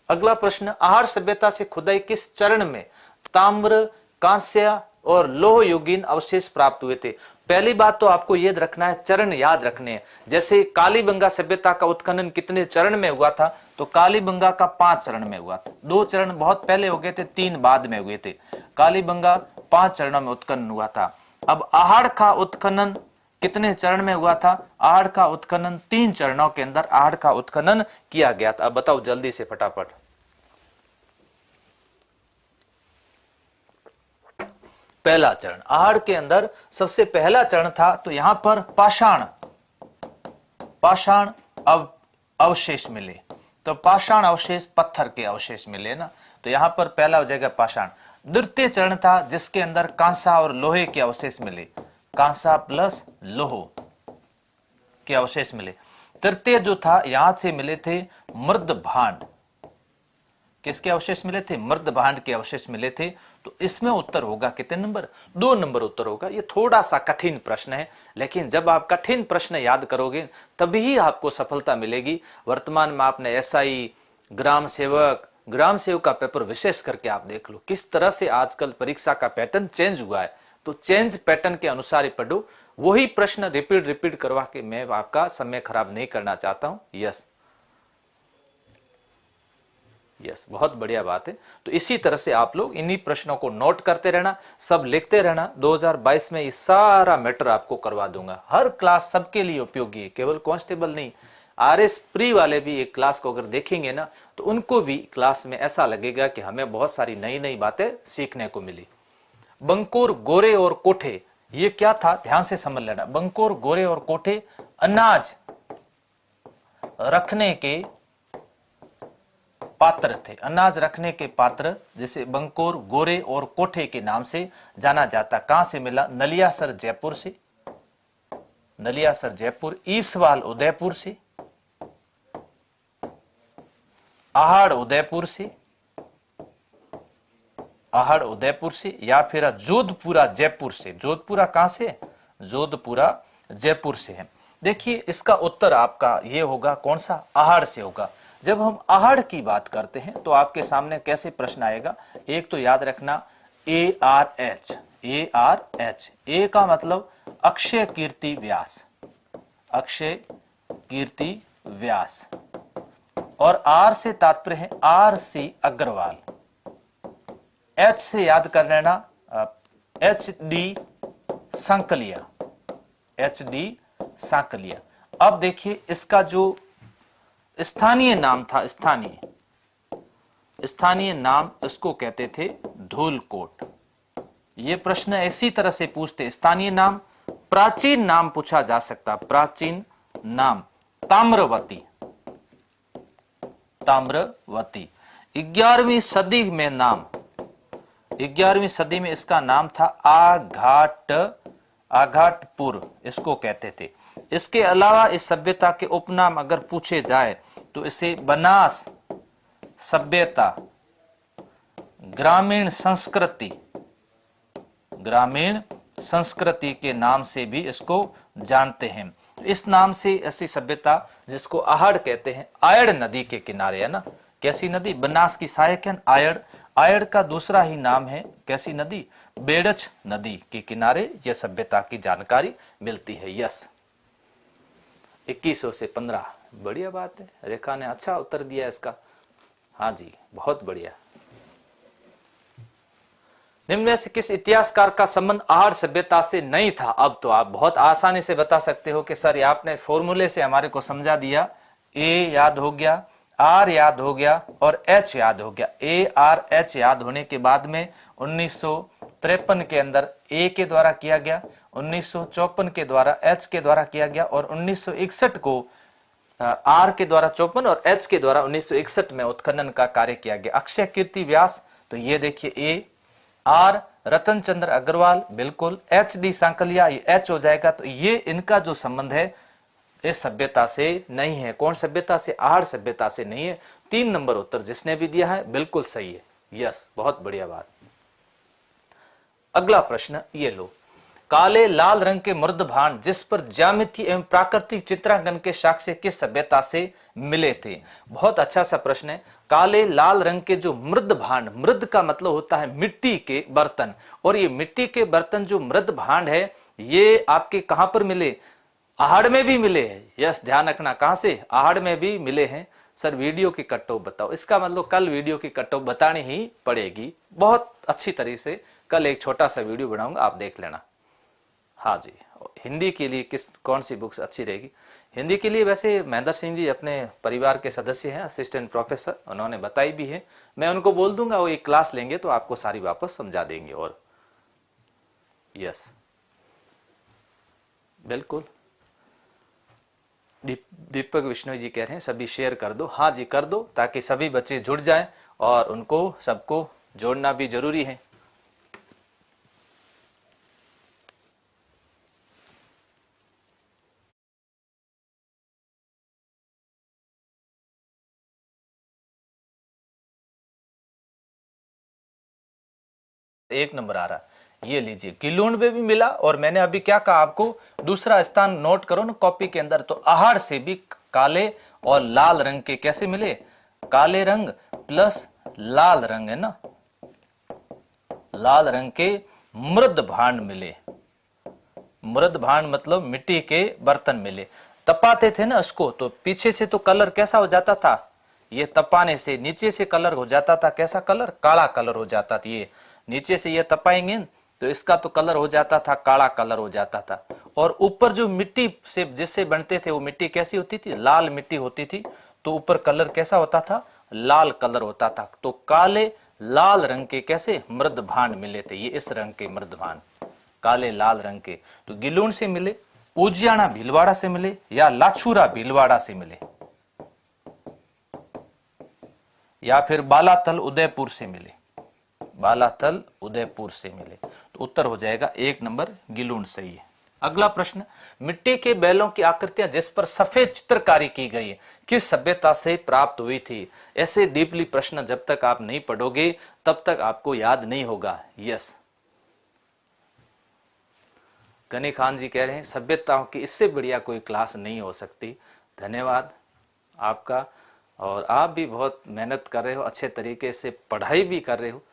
अगला प्रश्न, आहार सभ्यता से खुदाई किस चरण में ताम्र, कांस्य और लोह युगीन अवशेष प्राप्त हुए थे? पहली बात तो आपको याद रखना है, चरण याद रखने हैं। जैसे कालीबंगा सभ्यता का उत्खनन कितने चरण में हुआ था, तो कालीबंगा का 5 चरण में हुआ था। 2 चरण बहुत पहले हो गए थे, 3 बाद में हुए थे। कालीबंगा 5 चरणों में उत्खनन हुआ था। अब आहड़ का उत्खनन कितने चरण में हुआ था? आहड़ का उत्खनन 3 चरणों के अंदर आहड़ का उत्खनन किया गया था। अब बताओ जल्दी से फटाफट। पहला चरण आहड़ के अंदर सबसे पहला चरण था, तो यहां पर पाषाण अवशेष मिले। तो पाषाण अवशेष पत्थर के अवशेष मिले ना, तो यहां पर पहला हो जाएगा पाषाण। द्वितीय चरण था जिसके अंदर कांसा और लोहे के अवशेष मिले, कांसा प्लस लोह के अवशेष मिले। तृतीय जो था यहां से मिले थे मृद भांड, किसके अवशेष मिले थे? मृद भांड के अवशेष मिले थे। तो इसमें उत्तर होगा कितने नंबर? 2 नंबर उत्तर होगा। ये थोड़ा सा कठिन प्रश्न है, लेकिन जब आप कठिन प्रश्न याद करोगे तभी आपको सफलता मिलेगी। वर्तमान में आपने एसआई, ग्राम सेवक का पेपर विशेष करके आप देख लो किस तरह से आजकल परीक्षा का पैटर्न चेंज हुआ है। तो चेंज पैटर्न के अनुसार ही पढ़ो, वही प्रश्न रिपीट करवा के मैं आपका समय खराब नहीं करना चाहता हूं। यस, बहुत बढ़िया बात है। तो इसी तरह से आप लोग इन्हीं प्रश्नों को नोट करते रहना, सब लिखते रहना। 2022 में ये सारा मैटर आपको करवा दूंगा। हर क्लास सबके लिए उपयोगी है, केवल कांस्टेबल नहीं। आरएस प्री वाले भी एक क्लास को अगर देखेंगे ना, तो उनको भी क्लास में ऐसा लगेगा कि हमें बहुत सारी नई नई बातें सीखने को मिली। बंकुर, गोरे और कोठे, ये क्या था ध्यान से समझ लेना। बंकुर, गोरे और कोठे अनाज रखने के पात्र थे, अनाज रखने के पात्र, जिसे बंकुर, गोरे और कोठे के नाम से जाना जाता। कहां से मिला? नलियासर जयपुर से, नलियासर जयपुर, ईसवाल उदयपुर से, आहड़ उदयपुर से, आहड़ उदयपुर से, या फिर जोधपुरा जयपुर से। जोधपुरा कहां से? जोधपुरा जयपुर से है। देखिए इसका उत्तर आपका ये होगा कौन सा? आहड़ से होगा। जब हम आहड़ की बात करते हैं तो आपके सामने कैसे प्रश्न आएगा? एक तो याद रखना ARH, ARH, ए का मतलब अक्षय कीर्ति व्यास, अक्षय कीर्ति व्यास, और आर से तात्पर्य है RC अग्रवाल। H से याद कर लेना HD सांकलिया, HD सांकलिया। अब देखिए इसका जो स्थानीय नाम था, स्थानीय नाम इसको कहते थे धूलकोट। ये प्रश्न इसी तरह से पूछते, स्थानीय नाम। प्राचीन नाम पूछा जा सकता, प्राचीन नाम ताम्रवती, ताम्रवती। 11वीं सदी में नाम, 11वीं सदी में इसका नाम था आघाटपुर, इसको कहते थे। इसके अलावा इस सभ्यता के उपनाम अगर पूछे जाए तो इसे बनास सभ्यता, ग्रामीण संस्कृति, ग्रामीण संस्कृति के नाम से भी इसको जानते हैं। इस नाम से ऐसी सभ्यता जिसको आहड़ कहते हैं, आयड़ नदी के किनारे है ना। कैसी नदी? बनास की सहायक है आयड़। आयड़ का दूसरा ही नाम है कैसी नदी? बेड़च नदी के किनारे यह सभ्यता की जानकारी मिलती है। यस, 2100 से 15, बढ़िया बात है। रेखा ने अच्छा उत्तर दिया इसका। हाँ जी, बहुत बढ़िया। निम्न में से किस इतिहासकार का संबंध आहड़ सभ्यता से नहीं था? अब तो आप बहुत आसानी से बता सकते हो कि सर आपने फॉर्मूले से हमारे को समझा दिया। ए याद हो गया, आर याद हो गया और एच याद हो गया। ARH याद होने के बाद में 1953 के अंदर ए के द्वारा किया गया, 1954 के द्वारा एच के द्वारा किया गया और 1961 को आर के द्वारा 54 और एच के द्वारा 1961 में उत्खनन का कार्य किया गया। अक्षय कीर्ति व्यास, तो ये देखिए ए, आर रतन चंद्र अग्रवाल, बिल्कुल, एच डी सांकलिया, ये एच हो जाएगा, तो ये इनका जो संबंध है इस सभ्यता से नहीं है। कौन सभ्यता से? आहड़ सभ्यता से नहीं है। 3 नंबर उत्तर जिसने भी दिया है बिल्कुल सही है। यस, बहुत बढ़िया बात। अगला प्रश्न ये लो, काले लाल रंग के मृद भांड जिस पर ज्यामिति एवं प्राकृतिक चित्रांकन के साक्ष्य किस सभ्यता से मिले थे? बहुत अच्छा सा प्रश्न है। काले लाल रंग के जो मृद भांड, मृद का मतलब होता है मिट्टी के बर्तन, और ये मिट्टी के बर्तन जो मृद भांड है ये आपके कहां पर मिले? आहड़ में भी मिले हैं। यस, ध्यान रखना, कहां से? आहड़ में भी मिले हैं। सर वीडियो की कट ऑफ बताओ, इसका मतलब कल वीडियो की कट ऑफ बतानी ही पड़ेगी बहुत अच्छी तरीके से। कल एक छोटा सा वीडियो बनाऊंगा, आप देख लेना। हाँ जी, हिंदी के लिए कौन सी बुक्स अच्छी रहेगी? हिंदी के लिए वैसे महेंद्र सिंह जी अपने परिवार के सदस्य हैं, असिस्टेंट प्रोफेसर, उन्होंने बताई भी है। मैं उनको बोल दूंगा, वो एक क्लास लेंगे तो आपको सारी वापस समझा देंगे। और यस, बिल्कुल, दीपक विष्णु जी कह रहे हैं सभी शेयर कर दो। हाँ जी, कर दो ताकि सभी बच्चे जुड़ जाएं, और उनको सबको जोड़ना भी जरूरी है। एक नंबर आ रहा, ये लीजिए, गिलूण में भी मिला, और मैंने अभी क्या कहा आपको, दूसरा स्थान नोट करो ना कॉपी के अंदर। तो आहड़ से भी काले और लाल रंग के कैसे मिले? काले रंग प्लस लाल रंग है ना, लाल रंग के मृद भांड मिले। मृद भांड मतलब मिट्टी के बर्तन मिले। तपाते थे ना उसको, तो पीछे से तो कलर कैसा हो जाता था? ये तपाने से नीचे से कलर हो जाता था, कैसा कलर? काला कलर हो जाता था। ये नीचे से ये तपाएंगे तो इसका तो कलर हो जाता था, काला कलर हो जाता था। और ऊपर जो मिट्टी से जिससे बनते थे वो मिट्टी कैसी होती थी? लाल मिट्टी होती थी, तो ऊपर कलर कैसा होता था? लाल कलर होता था। तो काले लाल रंग के कैसे मृद भांड मिले थे? ये इस रंग के मृद भांड, काले लाल रंग के। तो गिलूण से मिले, उजियाना भीलवाड़ा से मिले, या लाछूरा भीलवाड़ा से मिले, या फिर बालातल उदयपुर से मिले। बालातल उदयपुर से मिले, तो उत्तर हो जाएगा 1 नंबर गिलूण सही है। अगला प्रश्न, मिट्टी के बैलों की आकृतियां जिस पर सफेद चित्रकारी की गई है किस सभ्यता से प्राप्त हुई थी? ऐसे डीपली प्रश्न जब तक आप नहीं पढ़ोगे तब तक आपको याद नहीं होगा। यस, गनी खान जी कह रहे हैं सभ्यताओं की इससे बढ़िया कोई क्लास नहीं हो सकती। धन्यवाद आपका, और आप भी बहुत मेहनत कर रहे हो, अच्छे तरीके से पढ़ाई भी कर रहे हो,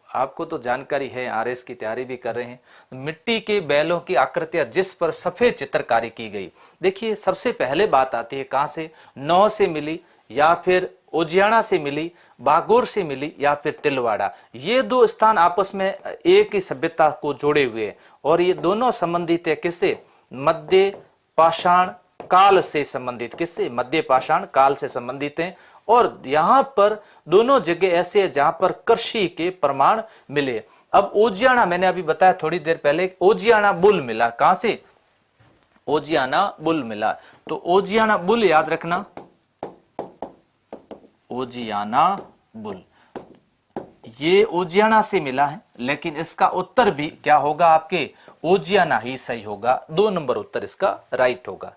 आपको तो जानकारी है, आरएस की तैयारी भी कर रहे हैं। मिट्टी के बैलों की आकृतियां जिस पर सफेद चित्रकारी की गई। देखिए सबसे पहले बात आती है कहां से? नौ से मिली, या फिर उजियाना से मिली, बागोर से मिली, या फिर तिलवाड़ा। ये 2 स्थान आपस में एक ही सभ्यता को जोड़े हुए हैं, और ये दोनों संबंधित है किससे? मध्य पाषाण काल से संबंधित। किससे? मध्य पाषाण काल से संबंधित हैं। और यहां पर दोनों जगह ऐसे है जहां पर कृषि के प्रमाण मिले। अब ओजियाना मैंने अभी बताया थोड़ी देर पहले, ओजियाना बुल मिला। कहां से? ओजियाना बुल मिला। तो ओजियाना बुल याद रखना, ओजियाना बुल ये ओजियाना से मिला है, लेकिन इसका उत्तर भी क्या होगा आपके? ओजियाना ही सही होगा। 2 नंबर उत्तर इसका राइट होगा।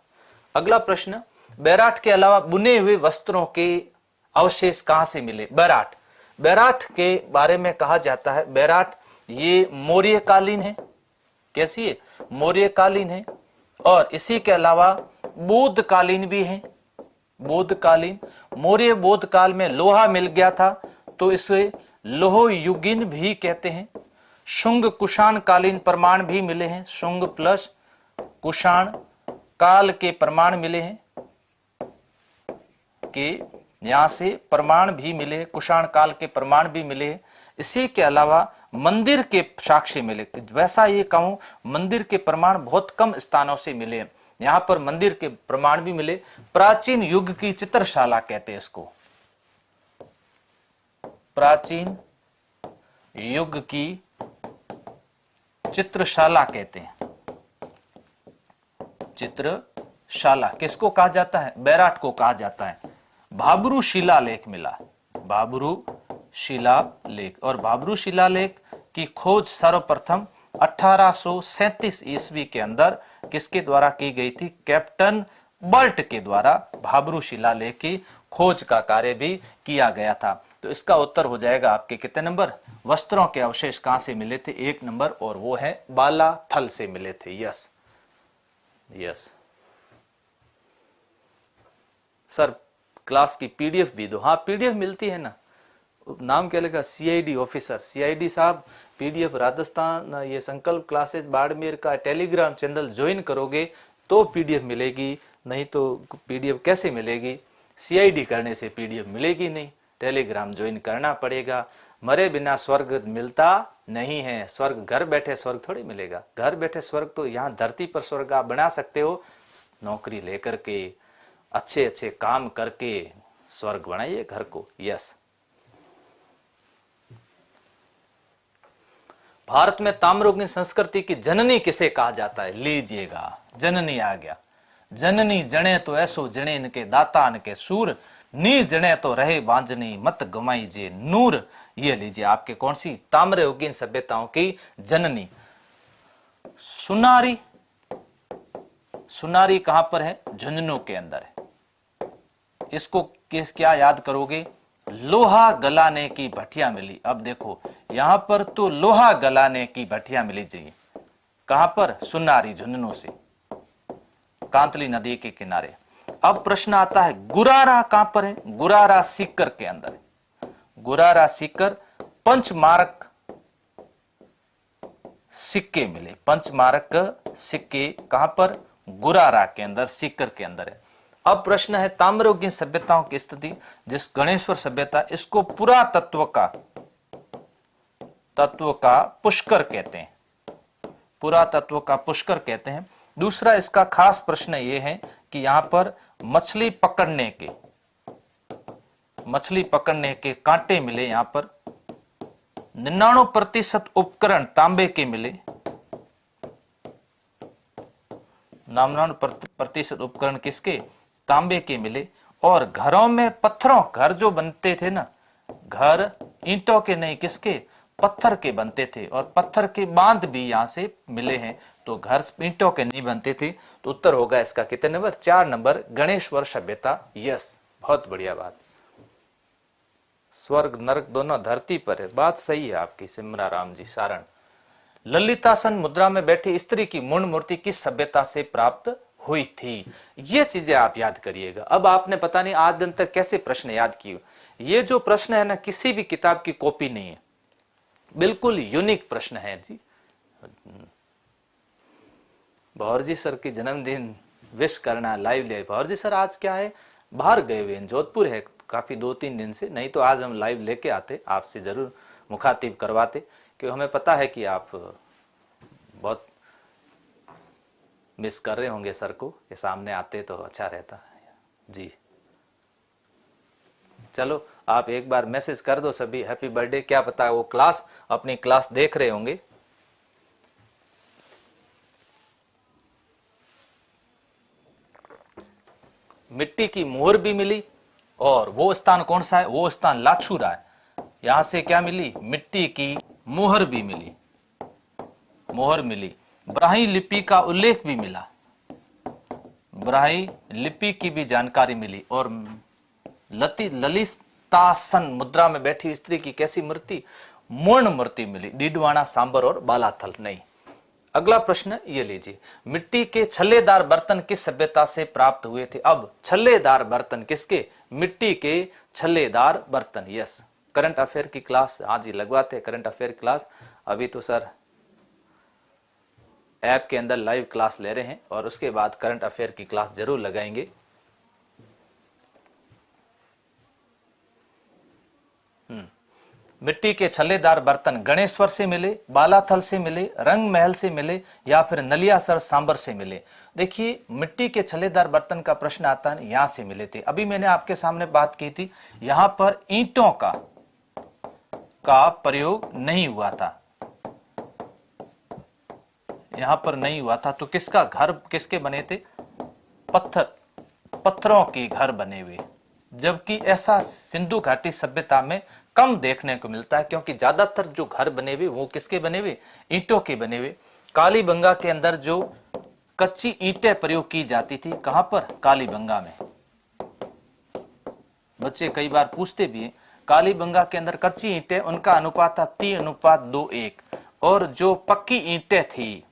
अगला प्रश्न, बैराट के अलावा बुने हुए वस्त्रों के अवशेष कहां से मिले? बैराट, बैराट के बारे में कहा जाता है, बैराट ये मौर्य कालीन है। कैसी है? मौर्य कालीन है। और इसी के अलावा बौद्ध कालीन भी है। बौद्ध कालीन, मौर्य बौद्ध काल में लोहा मिल गया था तो इसे लोह युगीन भी कहते हैं। शुंग कुषाण कालीन प्रमाण भी मिले हैं। शुंग प्लस कुषाण काल के प्रमाण मिले हैं, कि यहां से प्रमाण भी मिले, कुषाण काल के प्रमाण भी मिले। इसी के अलावा मंदिर के साक्ष्य मिले। वैसा ये कहूं, मंदिर के प्रमाण बहुत कम स्थानों से मिले, यहां पर मंदिर के प्रमाण भी मिले। प्राचीन युग की चित्रशाला कहते हैं इसको, प्राचीन युग की चित्रशाला कहते हैं। चित्रशाला किसको कहा जाता है? बैराट को कहा जाता है। भाब्रू शिलालेख मिला, भाब्रू शिलालेख। और भाब्रू शिलालेख की खोज सर्वप्रथम 1837 ईस्वी के अंदर किसके द्वारा की गई थी? कैप्टन बर्ट के द्वारा भाब्रू शिलालेख की खोज का कार्य भी किया गया था। तो इसका उत्तर हो जाएगा आपके कितने नंबर? वस्त्रों के अवशेष कहां से मिले थे? 1 नंबर, और वो है बालाथल से मिले थे। यस यस सर, क्लास की पीडीएफ भी दो। हाँ, पीडीएफ मिलती है ना, नाम क्या लिखा? CID officer. सीआईडी साहब पीडीएफ राजस्थान, ये संकल्प क्लासेस बाड़मेर का टेलीग्राम चैनल ज्वाइन करोगे तो पीडीएफ मिलेगी, नहीं तो पीडीएफ कैसे मिलेगी? सीआईडी करने से पीडीएफ मिलेगी नहीं, टेलीग्राम ज्वाइन करना पड़ेगा। मरे बिना स्वर्ग मिलता नहीं है। स्वर्ग घर बैठे स्वर्ग थोड़ी मिलेगा। घर बैठे स्वर्ग तो यहाँ धरती पर स्वर्ग आप बना सकते हो, नौकरी लेकर के, अच्छे अच्छे काम करके स्वर्ग बनाइए घर को। यस, भारत में ताम्रलिप्ति संस्कृति की जननी किसे कहा जाता है? लीजिएगा, जननी आ गया। जननी जने तो ऐसो जने इनके दाता इनके सूर, नी जने तो रहे बांझनी मत गमाई जे नूर। ये लीजिए आपके कौन सी? ताम्रयुगीन सभ्यताओं की जननी। सुनारी, सुनारी कहां पर है? झुंझुनू के अंदर है। इसको क्या याद करोगे? लोहा गलाने की भट्टियां मिली। अब देखो यहां पर तो लोहा गलाने की भट्टियां मिली चाहिए। कहां पर? सुनारी, झुंझुनू से, कांतली नदी के किनारे। अब प्रश्न आता है गुरारा कहां पर है? गुरारा सीकर के अंदर है। गुरारा सीकर। पंचमारक सिक्के मिले। पंचमारक सिक्के कहां पर? गुरारा के अंदर, सीकर के अंदर है। अब प्रश्न है ताम्रयुगीन सभ्यताओं की स्थिति। जिस गणेश्वर सभ्यता, इसको पुरातत्व का पुष्कर कहते हैं। पुरातत्व का पुष्कर कहते हैं। दूसरा इसका खास प्रश्न यह है कि यहां पर मछली पकड़ने के कांटे मिले। यहां पर 99% उपकरण तांबे के मिले। 99% उपकरण किसके? तांबे के मिले। और घरों में पत्थरों, घर जो बनते थे ना, घर ईंटों के नहीं, किसके? पत्थर के बनते थे। और पत्थर के बांध भी यहां से मिले हैं। तो घर ईंटों के नहीं बनते थे। तो उत्तर होगा इसका कितने नंबर? 4 नंबर, गणेश्वर सभ्यता। यस, बहुत बढ़िया बात। स्वर्ग नरक दोनों धरती पर है, बात सही है आपकी सिमरा राम जी सारण। ललितासन मुद्रा में बैठी स्त्री की मूर्ण मूर्ति किस सभ्यता से प्राप्त हुई थी? ये चीजें आप याद करिएगा। अब आपने पता नहीं आज दिन तक कैसे प्रश्न याद किए। ये जो प्रश्न है ना, किसी भी किताब की कॉपी नहीं है, बिल्कुल यूनिक प्रश्न है जी। भौर जी सर की जन्मदिन विश करना लाइव ले। भौर जी सर आज क्या है, बाहर गए हुए हैं, जोधपुर है काफी 2-3 दिन से। नहीं तो आज हम लाइव लेके आते, आपसे जरूर मुखातिब करवाते, क्योंकि हमें पता है कि आप बहुत मिस कर रहे होंगे सर को। ये सामने आते तो अच्छा रहता जी। चलो आप एक बार मैसेज कर दो सभी, हैप्पी बर्थडे। क्या पता वो क्लास, अपनी क्लास देख रहे होंगे। मिट्टी की मोहर भी मिली। और वो स्थान कौन सा है? वो स्थान लाछूरा है। यहां से क्या मिली? मिट्टी की मोहर भी मिली, मोहर मिली। ब्राह्मी लिपि का उल्लेख भी मिला, ब्राह्मी लिपि की भी जानकारी मिली। और ललितासन मुद्रा में बैठी स्त्री की कैसी मूर्ति? मूर्ण मूर्ति मिली। डीडवाना, सांबर और बालाथल नहीं। अगला प्रश्न ये लीजिए, मिट्टी के छल्लेदार बर्तन किस सभ्यता से प्राप्त हुए थे? अब छल्लेदार बर्तन किसके? मिट्टी के छल्लेदार बर्तन। यस, करंट अफेयर की क्लास आज ही लगवाते हैं, करंट अफेयर क्लास। अभी तो सर ऐप के अंदर लाइव क्लास ले रहे हैं, और उसके बाद करंट अफेयर की क्लास जरूर लगाएंगे। मिट्टी के छल्लेदार बर्तन गणेश्वर से मिले, बालाथल से मिले, रंग महल से मिले, या फिर नलियासर सांबर से मिले? देखिए, मिट्टी के छल्लेदार बर्तन का प्रश्न आता है, यहां से मिले थे। अभी मैंने आपके सामने बात की थी, यहां पर ईंटों का प्रयोग नहीं हुआ था। यहां पर नहीं हुआ था, तो किसका घर किसके बने थे? पत्थरों के घर बने हुए। जबकि ऐसा सिंधु घाटी सभ्यता में कम देखने को मिलता है, क्योंकि ज्यादातर जो घर बने हुए वो किसके बने हुए? ईंटों के बने हुए। कालीबंगा के अंदर जो कच्ची ईंटें प्रयोग की जाती थी, कहां पर? कालीबंगा में। बच्चे कई बार पूछते भी हैं, कालीबंगा के अंदर कच्ची ईंटें, उनका अनुपात था 3:2:1, और जो पक्की ईंटें थी,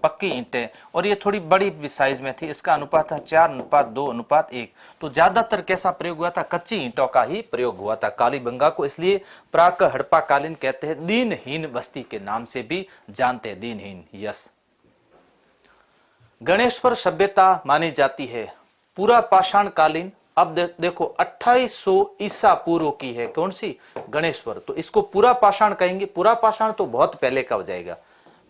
पक्की ईंटें, और ये थोड़ी बड़ी साइज में थी, इसका अनुपात था 4:2:1। तो ज्यादातर कैसा प्रयोग हुआ था? कच्ची ईंटों का ही प्रयोग हुआ था कालीबंगा को, इसलिए प्राक हड़प्पा कालीन कहते हैं, दीनहीन बस्ती के नाम से भी जानते हैं, दीनहीन। यस। गणेश्वर सभ्यता मानी जाती है पूरा पाषाण कालीन। अब देखो 2800 ईसा पूर्व की है, कौन सी? गणेश्वर। तो इसको पूरा पाषाण कहेंगे? पूरा पाषाण तो बहुत पहले का हो जाएगा।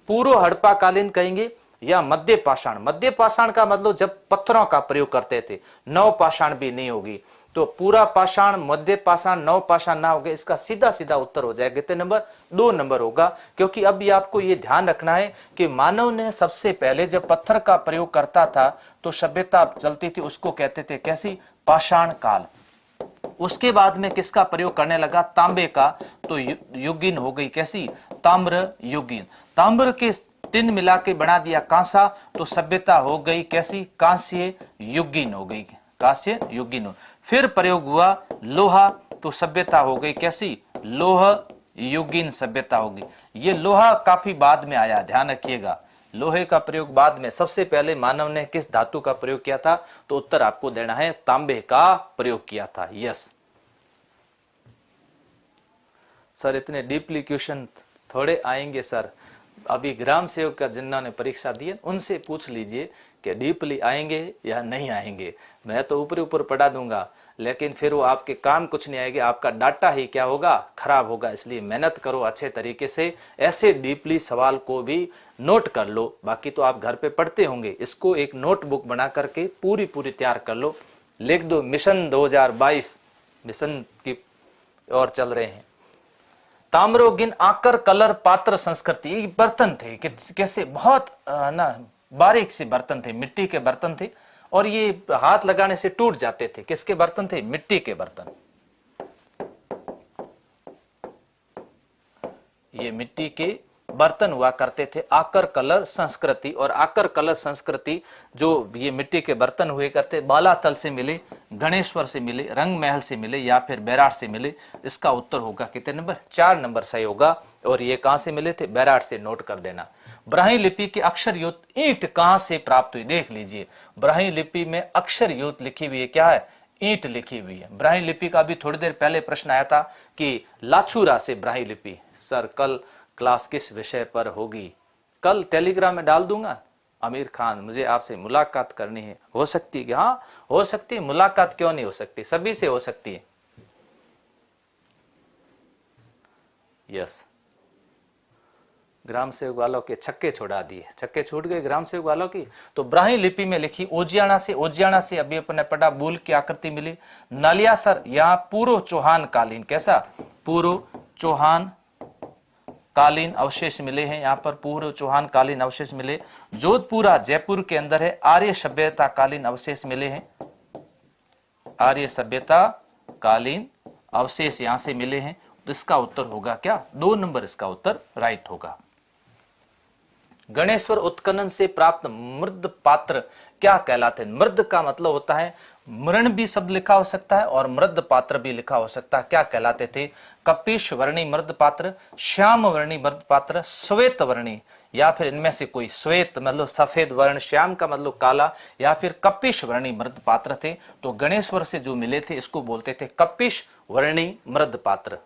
पूर्व हड़प्पा कालीन कहेंगे या मध्य पाषाण? मध्य पाषाण का मतलब जब पत्थरों का प्रयोग करते थे, नव पाषाण भी नहीं होगी। तो पूरा पाषाण, मध्य पाषाण, नव पाषाण ना होगा, इसका सीधा सीधा उत्तर हो जाएगा कितने नंबर? 2 नंबर होगा। क्योंकि अब ये आपको ये ध्यान रखना है कि मानव ने सबसे पहले जब पत्थर का प्रयोग करता था तो सभ्यता चलती थी, उसको कहते थे कैसी? पाषाण काल। उसके बाद में किसका प्रयोग करने लगा? तांबे का, तो युगीन हो गई कैसी? ताम्र युगीन। ताम्र के 3 मिला के बना दिया कांसा, तो सभ्यता हो गई कैसी? कांस्य युगीन हो गई, कांस्य युगीन। फिर प्रयोग हुआ लोहा, तो सभ्यता हो गई कैसी? लोह युगीन सभ्यता होगी। ये लोहा काफी बाद में आया, ध्यान रखिएगा, लोहे का प्रयोग बाद में। सबसे पहले मानव ने किस धातु का प्रयोग किया था? तो उत्तर आपको देना है तांबे का प्रयोग किया था। यस सर, इतने डीपली क्वेश्चन थोड़े आएंगे सर। अभी ग्राम सेवक का जिन्होंने परीक्षा दी है उनसे पूछ लीजिए कि डीपली आएंगे या नहीं आएंगे। मैं तो ऊपर ऊपर पढ़ा दूंगा, लेकिन फिर वो आपके काम कुछ नहीं आएगा, आपका डाटा ही क्या होगा? खराब होगा। इसलिए मेहनत करो अच्छे तरीके से, ऐसे डीपली सवाल को भी नोट कर लो। बाकी तो आप घर पे पढ़ते होंगे, इसको एक नोटबुक बना करके पूरी तैयार कर लो, लिख दो मिशन 2022 मिशन की ओर चल रहे हैं। ताम्रोगिन आकर कलर पात्र संस्कृति, ये बर्तन थे कैसे? बहुत ना बारीक से बर्तन थे, मिट्टी के बर्तन थे, और ये हाथ लगाने से टूट जाते थे। किसके बर्तन थे? मिट्टी के बर्तन। ये मिट्टी के बर्तन हुआ करते थे। आकर कलर संस्कृति, और आकर कलर संस्कृति जो ये मिट्टी के बर्तन हुए करते, बालातल से मिले, गणेश्वर से मिले, रंग महल से मिले, या फिर बैराट से मिले। इसका उत्तर होगा कितने नंबर? 4 नंबर सही होगा। और ये कहां से मिले थे? बैराट से, नोट कर देना। ब्राह्मी लिपि के अक्षर युक्त ईंट कहां से प्राप्त हुई? देख लीजिए, ब्राह्मी लिपि में अक्षर युक्त लिखी हुई है, क्या है? ईंट लिखी हुई है। ब्राह्मी लिपि का भी थोड़ी देर पहले प्रश्न आया था कि लाछुरा से ब्राह्मी लिपि। सर कल क्लास किस विषय पर होगी? कल टेलीग्राम में डाल दूंगा। आमिर खान, मुझे आपसे मुलाकात करनी है। हो सकती है? हाँ हो सकती है। मुलाकात क्यों नहीं हो सकती? सभी से हो सकती है। यस। ग्राम सेवक वालों के छक्के छुड़ा दिए, छक्के छूट गए ग्राम सेवक वालों की। तो ब्राह्मी लिपि में लिखी ओजियाना से अभी अपने पढ़ा, बूल की आकृति मिली। नालियासर, यहाँ पूर्व चौहान कालीन, कैसा? पूर्व चौहान कालीन अवशेष मिले हैं, यहाँ पर पूर्व चौहान कालीन अवशेष मिले। जोधपुरा जयपुर के अंदर है, आर्य सभ्यता कालीन अवशेष मिले हैं। आर्य सभ्यता कालीन अवशेष यहां से मिले हैं। तो इसका उत्तर होगा क्या? 2 नंबर इसका उत्तर राइट होगा। गणेश्वर उत्खनन से प्राप्त मृद पात्र क्या कहलाते हैं? मृद का मतलब होता है, मृण भी शब्द लिखा हो सकता है और मृद पात्र भी लिखा हो सकता है। क्या कहलाते थे? कपिश वर्णी मृद पात्र, श्याम वर्णी मृद पात्र, श्वेत वर्णी, या फिर इनमें से कोई। श्वेत मतलब सफेद वर्ण, श्याम का मतलब काला, या फिर कपिश वर्णी मृद पात्र थे। तो गणेश्वर से जो मिले थे इसको बोलते थे कपिश वर्णी मृद पात्र।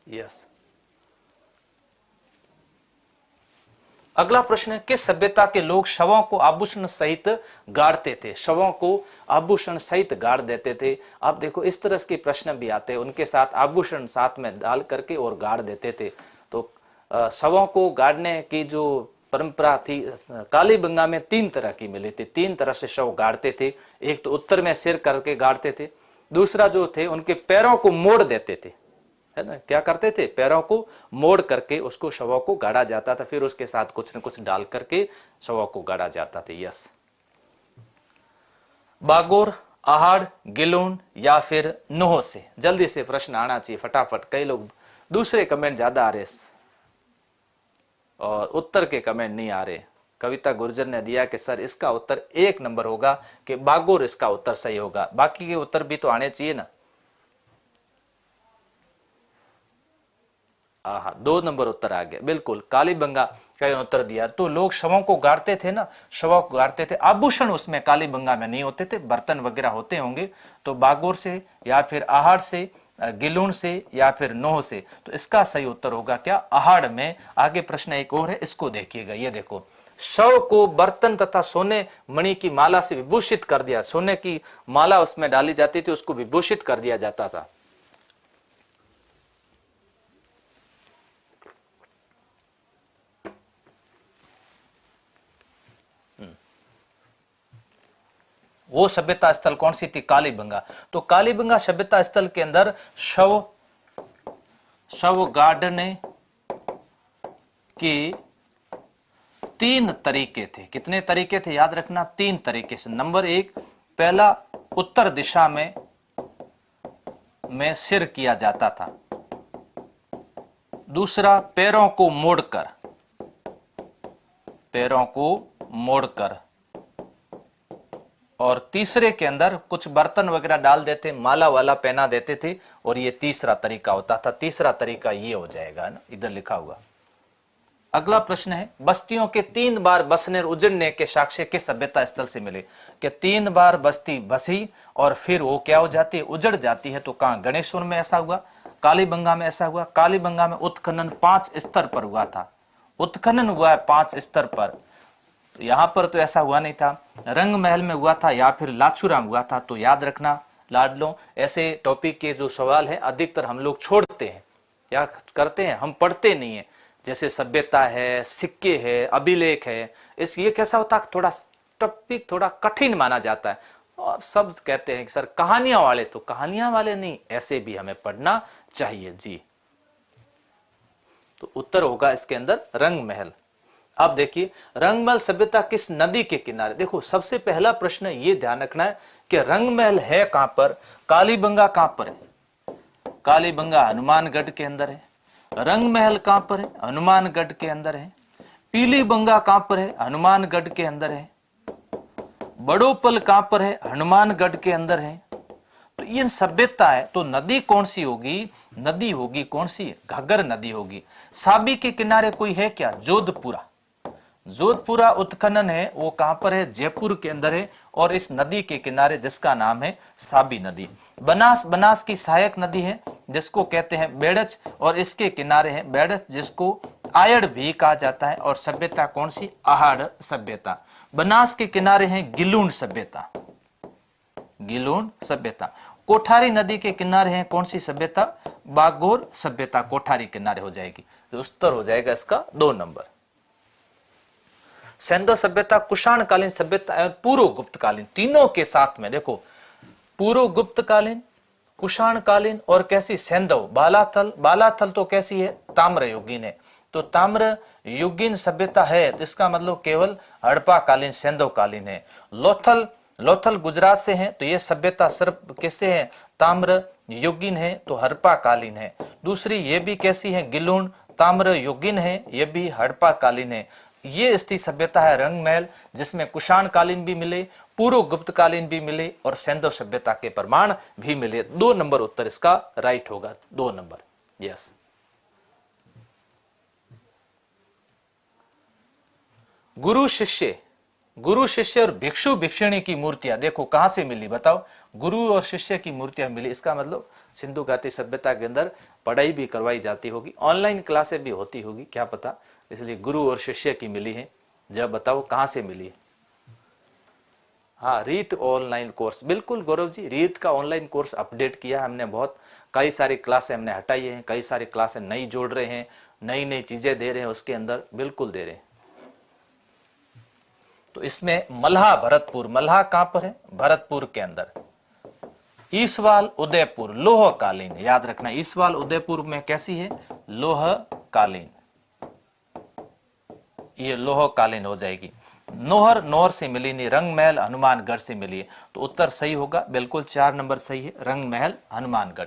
यस। अगला प्रश्न है, किस सभ्यता के लोग शवों को आभूषण सहित गाड़ते थे? शवों को आभूषण सहित गाड़ देते थे। आप देखो इस तरह के प्रश्न भी आते हैं, उनके साथ आभूषण साथ में डाल करके और गाड़ देते थे। तो शवों को गाड़ने की जो परंपरा थी, कालीबंगा में 3 तरह की मिली थी। 3 तरह से शव गाड़ते थे। एक तो उत्तर में सिर करके गाड़ते थे, दूसरा जो थे उनके पैरों को मोड़ देते थे, है ना, क्या करते थे, पैरों को मोड़ करके उसको शवों को गाड़ा जाता था, फिर उसके साथ कुछ न कुछ डाल करके शवों को गाड़ा जाता था। यस, बागोर, आहड़, गिलून या फिर नोह से। जल्दी से प्रश्न आना चाहिए फटाफट, कई लोग दूसरे कमेंट ज्यादा आ रहे और उत्तर के कमेंट नहीं आ रहे। कविता गुर्जर ने दिया कि सर इसका उत्तर 1 नंबर होगा, कि बागोर इसका उत्तर सही होगा, बाकी के उत्तर भी तो आने चाहिए ना। 2 नंबर उत्तर आ गया, बिल्कुल कालीबंगा का उत्तर दिया। तो लोग शवों को गाड़ते थे ना, शवों को गाड़ते थे, आभूषण उसमें कालीबंगा में नहीं होते थे, बर्तन वगैरह होते होंगे। तो बागोर से या फिर आहड़ से, गिलून से या फिर नोह से। तो इसका सही उत्तर होगा क्या, आहड़ में। आगे प्रश्न एक और है, इसको देखिएगा। ये देखो, शव को बर्तन तथा सोने मणि की माला से विभूषित कर दिया, सोने की माला उसमें डाली जाती थी, उसको विभूषित कर दिया जाता था। वो सभ्यता स्थल कौन सी थी, कालीबंगा। तो कालीबंगा सभ्यता स्थल के अंदर शव गाड़ने के 3 तरीके थे। कितने तरीके थे, याद रखना, 3 तरीके से। नंबर 1, पहला उत्तर दिशा में सिर किया जाता था। दूसरा, पैरों को मोड़कर, और तीसरे के अंदर कुछ बर्तन वगैरह डाल देते, माला वाला पहना देते थे, और ये तीसरा तरीका होता था। तीसरा तरीका ये हो जाएगा ना, इधर लिखा हुआ। अगला प्रश्न है, बस्तियों के 3 बार बसने और उजड़ने के साक्ष्य किस सभ्यता स्थल से मिले। कि 3 बार बस्ती बसी और फिर वो क्या हो जाती है, उजड़ जाती है। तो कहां, गणेशपुर में ऐसा हुआ, कालीबंगा में ऐसा हुआ। कालीबंगा में उत्खनन 5 स्तर पर हुआ था, उत्खनन हुआ है 5 स्तर पर। यहां पर तो ऐसा हुआ नहीं था। रंग महल में हुआ था या फिर लाछुराम हुआ था। तो याद रखना लाडलो, ऐसे टॉपिक के जो सवाल है अधिकतर हम लोग छोड़ते हैं, क्या करते हैं, हम पढ़ते नहीं है। जैसे सभ्यता है, सिक्के है, अभिलेख है, इस ये कैसा होता है, थोड़ा टॉपिक थोड़ा कठिन माना जाता है, और सब कहते हैं कि सर कहानियां वाले, तो कहानियां वाले नहीं, ऐसे भी हमें पढ़ना चाहिए जी। तो उत्तर होगा इसके अंदर रंग महल। अब देखिए, रंगमहल सभ्यता किस नदी के किनारे। देखो, सबसे पहला प्रश्न ये ध्यान रखना है कि रंगमहल है कहां पर, कालीबंगा कहां पर है, कालीबंगा हनुमानगढ़ के अंदर है। रंगमहल कहां पर है, हनुमानगढ़ के अंदर है। पीलीबंगा कहां पर है, हनुमानगढ़ के अंदर है। बड़ोपल कहां पर है, हनुमानगढ़ के अंदर है। तो ये सभ्यता है, तो नदी कौन सी होगी, नदी होगी कौन सी, घग्गर नदी होगी। साबी के किनारे कोई है क्या, जोधपुरा, जोधपुरा उत्खनन है, वो कहां पर है, जयपुर के अंदर है, और इस नदी के किनारे जिसका नाम है साबी नदी। बनास, बनास की सहायक नदी है जिसको कहते हैं बेड़च, और इसके किनारे है बेड़च जिसको आयड़ भी कहा जाता है। और सभ्यता कौन सी, आहड़ सभ्यता। बनास के किनारे है गिलून सभ्यता, गिलून सभ्यता। कोठारी नदी के किनारे है कौन सी सभ्यता, बागोर सभ्यता, कोठारी किनारे हो जाएगी। तो उत्तर हो जाएगा इसका 2 नंबर। सैंधव सभ्यता, कुषाण कालीन सभ्यता एवं पूर्व गुप्त कालीन, तीनों के साथ में देखो, पूर्व गुप्त कालीन, कुषाण कालीन और कैसी, सैंधव। बालाथल, बालाथल तो कैसी है, ताम्र युगीन है। तो ताम्र युगीन सभ्यता है, तो इसका मतलब केवल हड़प्पा कालीन, सैंधव कालीन है। लोथल, लोथल गुजरात से है, तो यह सभ्यता सिर्फ किससे है, ताम्र युगीन है, तो हड़प्पा कालीन है। दूसरी ये भी कैसी है, गिलून, ताम्र युगीन है, ये भी हड़प्पा कालीन है। ये स्थिति सभ्यता है रंगमहल, जिसमें कुषाण कालीन भी मिले, पूर्व गुप्त कालीन भी मिले, और सैंधव सभ्यता के प्रमाण भी मिले। 2 नंबर उत्तर इसका राइट होगा, 2 नंबर। यस, गुरु शिष्य, गुरु शिष्य और भिक्षु भिक्षुणी की मूर्तियां देखो कहां से मिली, बताओ। गुरु और शिष्य की मूर्तियां मिली, इसका मतलब सिंधु घाटी सभ्यता के अंदर पढ़ाई भी करवाई जाती होगी, ऑनलाइन क्लासें भी होती होगी, क्या पता। इसलिए गुरु और शिष्य की मिली है। जब बताओ कहां से मिली है। हाँ, रीट ऑनलाइन कोर्स, बिल्कुल गौरव जी, रीट का ऑनलाइन कोर्स अपडेट किया हमने, बहुत कई सारी क्लासें हमने हटाई हैं, कई सारी क्लासें नई जोड़ रहे हैं, नई नई चीजें दे रहे हैं उसके अंदर, बिल्कुल दे रहे हैं। तो इसमें मल्हा भरतपुर, मल्हा कहां पर है, भरतपुर के अंदर। ईसवाल उदयपुर लोहकालीन, याद रखना ईसवाल उदयपुर में कैसी है, लोहकालीन, ये लोहकालीन हो जाएगी। नोहर, नोहर से मिली नहीं, रंग महल हनुमानगढ़ से मिली है, तो उत्तर सही होगा, बिल्कुल 4 नंबर सही है, रंग महल हनुमानगढ़।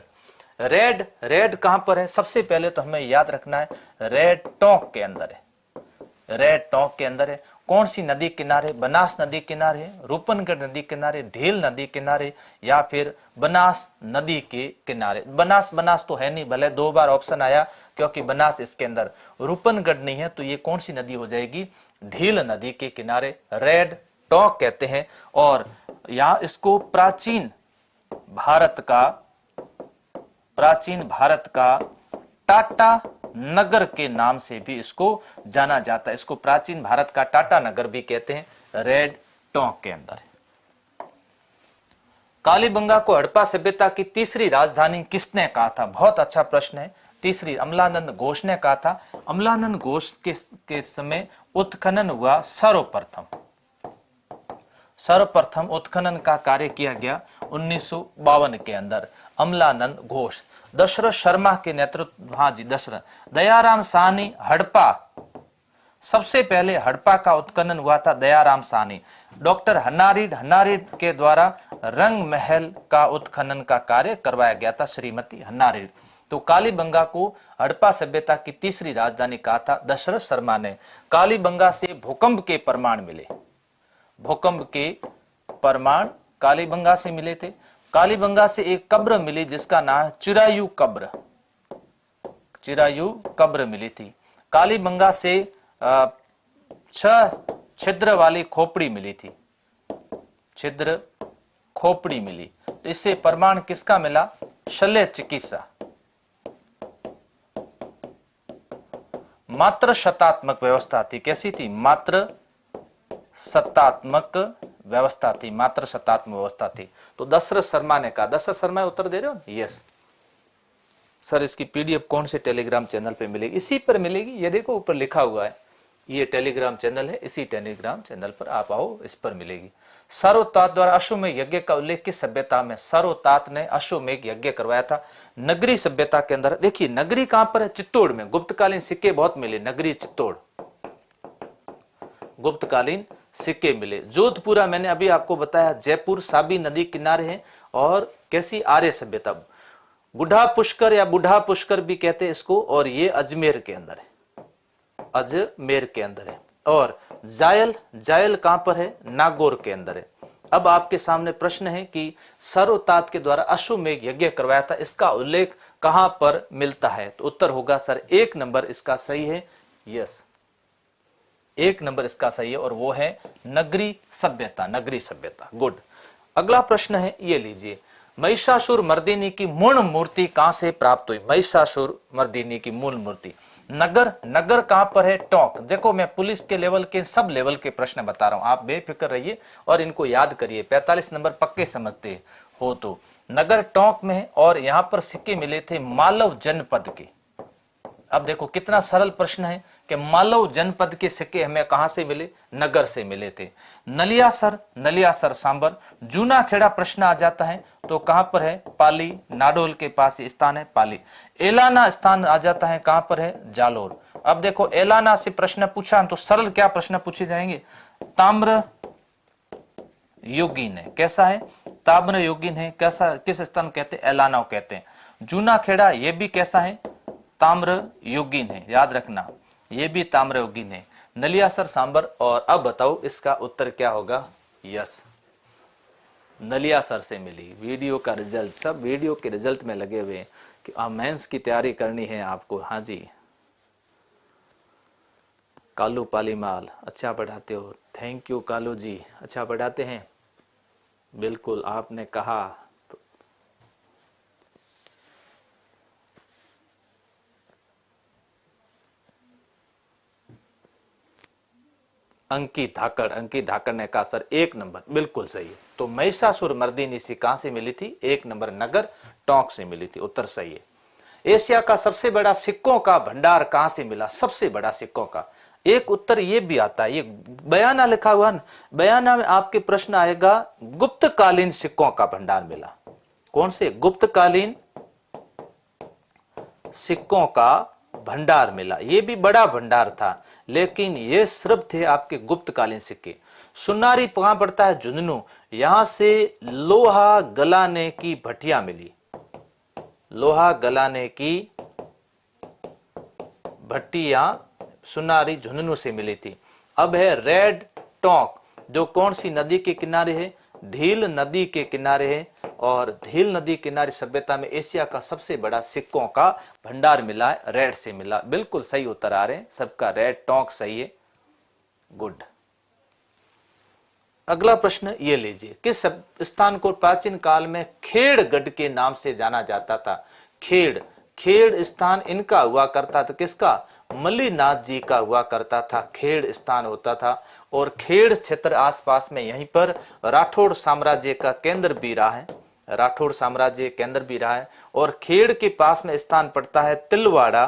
रेड, रेड कहां पर है, सबसे पहले तो हमें याद रखना है रेड टोंक के अंदर है, रेड टोंक के अंदर है। कौन सी नदी किनारे, बनास नदी किनारे है, रूपनगढ़ नदी किनारे, ढील नदी किनारे, या फिर बनास नदी के किनारे। बनास, बनास तो है नहीं, भले 2 बार ऑप्शन आया क्योंकि बनास इसके अंदर, रूपनगढ़ नहीं है, तो ये कौन सी नदी हो जाएगी, ढील नदी के किनारे रेड टोंक कहते हैं। और यहां इसको प्राचीन भारत का टाटा नगर के नाम से भी इसको जाना जाता है, इसको प्राचीन भारत का टाटा नगर भी कहते हैं, रेड टोंक के अंदर। कालीबंगा को हड़प्पा सभ्यता की तीसरी राजधानी किसने कहा था, बहुत अच्छा प्रश्न है। तीसरी अमलानंद घोष ने कहा था। अमलानंद घोष के समय उत्खनन हुआ सर्वप्रथम उत्खनन का कार्य किया गया 1952 के अंदर, अमलानंद घोष। दशरथ शर्मा के नेतृत्व, हाँ जी दशरथ, दयाराम साहनी, हड़प्पा, सबसे पहले हड़प्पा का उत्खनन हुआ था दयाराम साहनी। डॉक्टर हन्नारीड के द्वारा रंग महल का उत्खनन का कार्य करवाया गया था, श्रीमती हन्नारीड। तो कालीबंगा को हड़प्पा सभ्यता की तीसरी राजधानी कहा था दशरथ शर्मा ने। कालीबंगा से भूकंप के प्रमाण मिले, भूकंप के प्रमाण कालीबंगा से मिले थे। कालीबंगा से एक कब्र मिली जिसका नाम चिरायु कब्र, चिरायु कब्र मिली थी। कालीबंगा से 6 छिद्र वाली खोपड़ी मिली थी, छिद्र खोपड़ी मिली। तो इससे प्रमाण किसका मिला, शल्य चिकित्सा। मात्र शतात्मक व्यवस्था थी, कैसी थी, मात्र सत्तात्मक व्यवस्था थी, मात्र सत्तात्मक व्यवस्था थी। तो दशरथ शर्मा ने कहा, दशरथ शर्मा उत्तर दे रहे हो, यस सर। इसकी पीडीएफ कौन से टेलीग्राम चैनल पे मिलेगी, इसी पर मिलेगी, ये देखो ऊपर लिखा हुआ है, ये टेलीग्राम चैनल है, इसी टेलीग्राम चैनल पर आप आओ, इस पर मिलेगी। सर्वतात द्वारा अश्वमेघ यज्ञ का उल्लेख किस सभ्यता में, सर्वतात ने अश्वमेघ यज्ञ करवाया था नगरी सभ्यता के अंदर। देखिए नगरी कहां पर है, चित्तौड़ में। गुप्तकालीन सिक्के बहुत मिले, नगरी चित्तौड़, गुप्तकालीन सिक्के मिले। जोधपुरा मैंने अभी आपको बताया, जयपुर साबी नदी किनारे है। और कैसी, आर्य सभ्यता, बुढ़ा पुष्कर या बुढ़ा पुष्कर भी कहते हैं इसको, और ये अजमेर के अंदर है, अजमेर के अंदर है। और जायल, जायल कहां पर है, नागौर के अंदर है। अब आपके सामने प्रश्न है कि सर्वतात के द्वारा अश्वमेघ यज्ञ करवाया था, इसका उल्लेख कहां पर मिलता है, तो उत्तर होगा सर 1 नंबर इसका सही है, यस 1 नंबर इसका सही है, और वो है नगरी सभ्यता, नगरी सभ्यता, गुड। अगला प्रश्न है, ये लीजिए, महिषासुर मर्दिनी की मूल मूर्ति कहां से प्राप्त हुई, महिषासुर मर्दिनी की मूल मूर्ति। नगर, नगर कहां पर है, टोंक। देखो मैं पुलिस के लेवल के, सब लेवल के प्रश्न बता रहा हूं, आप बेफिक्र रहिए और इनको याद करिए, 45 नंबर पक्के समझते हो तो। नगर टोंक में है, और यहां पर सिक्के मिले थे मालव जनपद के। अब देखो कितना सरल प्रश्न है कि मालव जनपद के सिक्के हमें कहां से मिले, नगर से मिले थे। नलियासर, नलियासर सांबर। जूना खेड़ा प्रश्न आ जाता है तो कहां पर है, पाली, नाडोल के पास स्थान है, पाली। एलाना स्थान आ जाता है, कहां पर है, जालोर। अब देखो एलाना से प्रश्न पूछा तो सरल क्या प्रश्न पूछे जाएंगे, ताम्र योगिन है, कैसा है, ताम्र योगिन है, कैसा, किस स्थान कहते हैं, एलाना कहते हैं। जूना खेड़ा ये भी कैसा है, ताम्र योगिन है, याद रखना ये भी ताम्र योगिन है। नलियासर सांबर। और अब बताओ इसका उत्तर क्या होगा, यस नलियासर से मिली। वीडियो का रिजल्ट, सब वीडियो के रिजल्ट में लगे हुए हैं कि आप मेंस की तैयारी करनी है आपको। हाँ जी, कालू पालीमाल अच्छा पढ़ाते हो, थैंक यू कालू जी, अच्छा पढ़ाते हैं, बिल्कुल आपने कहा। तो अंकित धाकड़ ने कहा सर 1 नंबर, बिल्कुल सही है। तो महिषासुर मर्दिनी से कहां से मिली थी, 1 नंबर नगर टोंक से मिली थी, उत्तर सही है। एशिया का सबसे बड़ा सिक्कों का भंडार कहां से मिला, सबसे बड़ा सिक्कों का, एक उत्तर ये भी आता है, ये बयाना लिखा हुआ ना, बयाना में आपके प्रश्न आएगा गुप्तकालीन सिक्कों का भंडार मिला, कौन से? गुप्तकालीन सिक्कों का भंडार मिला। ये भी बड़ा भंडार था, लेकिन ये सिर्फ थे आपके गुप्तकालीन सिक्के। सुनारी कहां पड़ता है? झुंझुनू। यहां से लोहा गलाने की भट्टियां मिली, लोहा गलाने की भट्टियां सुनारी झुंझुनू से मिली थी। अब है रेड टोंक, जो कौन सी नदी के किनारे है? ढील नदी के किनारे है, और ढील नदी किनारे सभ्यता में एशिया का सबसे बड़ा सिक्कों का भंडार मिला है, रेड से मिला। बिल्कुल सही उत्तर आ रहे हैं सबका, रेड टोंक सही है, गुड। अगला प्रश्न ये लीजिए, किस स्थान को प्राचीन काल में खेड़गढ़ के नाम से जाना जाता था? खेड़ स्थान इनका हुआ करता था, किसका? मल्लीनाथ जी का हुआ करता था, खेड़ स्थान होता था। और खेड़ क्षेत्र आसपास में यहीं पर राठौड़ साम्राज्य का केंद्र भी रहा है, राठौड़ साम्राज्य केंद्र भी रहा है। और खेड़ के पास में स्थान पड़ता है तिलवाड़ा।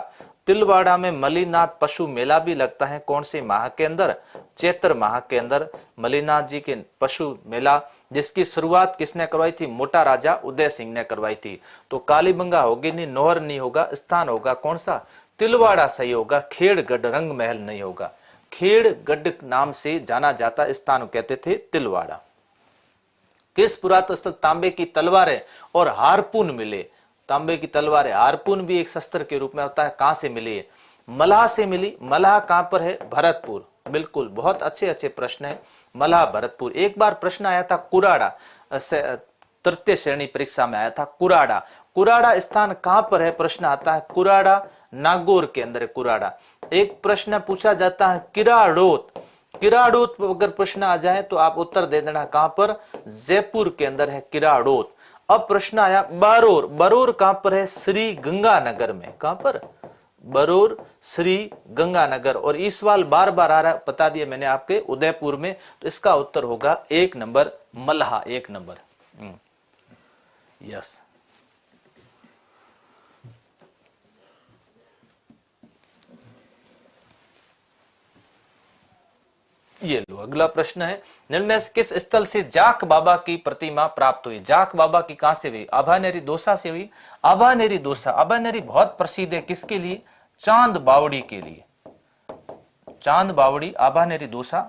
तिलवाड़ा में मल्लीनाथ पशु मेला भी लगता है, कौन से माह के अंदर? चैत्र माह के अंदर मल्लीनाथ जी के पशु मेला, जिसकी शुरुआत किसने करवाई थी? मोटा राजा उदय सिंह ने करवाई थी। तो कालीबंगा होगी नहीं, नोहर नहीं होगा, स्थान होगा कौन सा? तिलवाड़ा सही होगा, खेड़गढ़ रंग महल नहीं होगा। खेड़गढ़ नाम से जाना जाता स्थान कहते थे तिलवाड़ा। किस पुरातन स्थल तांबे की तलवारें और हारपून मिले? तांबे की तलवारें, हारपून भी एक शस्त्र के रूप में होता है, कहां से मिली है? मलाह से मिली। मलाह कहां पर है? भरतपुर। बिल्कुल, बहुत अच्छे अच्छे प्रश्न है। मलाह भरतपुर। एक बार प्रश्न आया था कुराड़ा, तृतीय श्रेणी परीक्षा में आया था कुराड़ा। कुराड़ा स्थान कहां पर है? प्रश्न आता है कुराड़ा नागौर के अंदर है कुराड़ा। एक प्रश्न पूछा जाता है किराड़ोत। किराड़ोत अगर प्रश्न आ जाए तो आप उत्तर दे देना कहां पर? जयपुर के अंदर है किराड़ोत। अब प्रश्न आया बरोर। बरोर कहां पर है? श्री गंगानगर में। कहां पर? बरोर श्री गंगानगर। और इस सवाल बार बार आ रहा है, बता दिया मैंने आपके, उदयपुर में। तो इसका उत्तर होगा 1 नंबर मल्हा, 1 नंबर। यस। ये लो, अगला प्रश्न है, निम्न में से किस स्थल से जाख बाबा की प्रतिमा प्राप्त हुई? जाख बाबा की कहां से हुई? आभानेरी दोसा से हुई। आभानेरी दोसा, आभानेरी बहुत प्रसिद्ध है, किसके लिए? चांद बावड़ी के लिए। चांद बावड़ी, आभानेरी दोसा।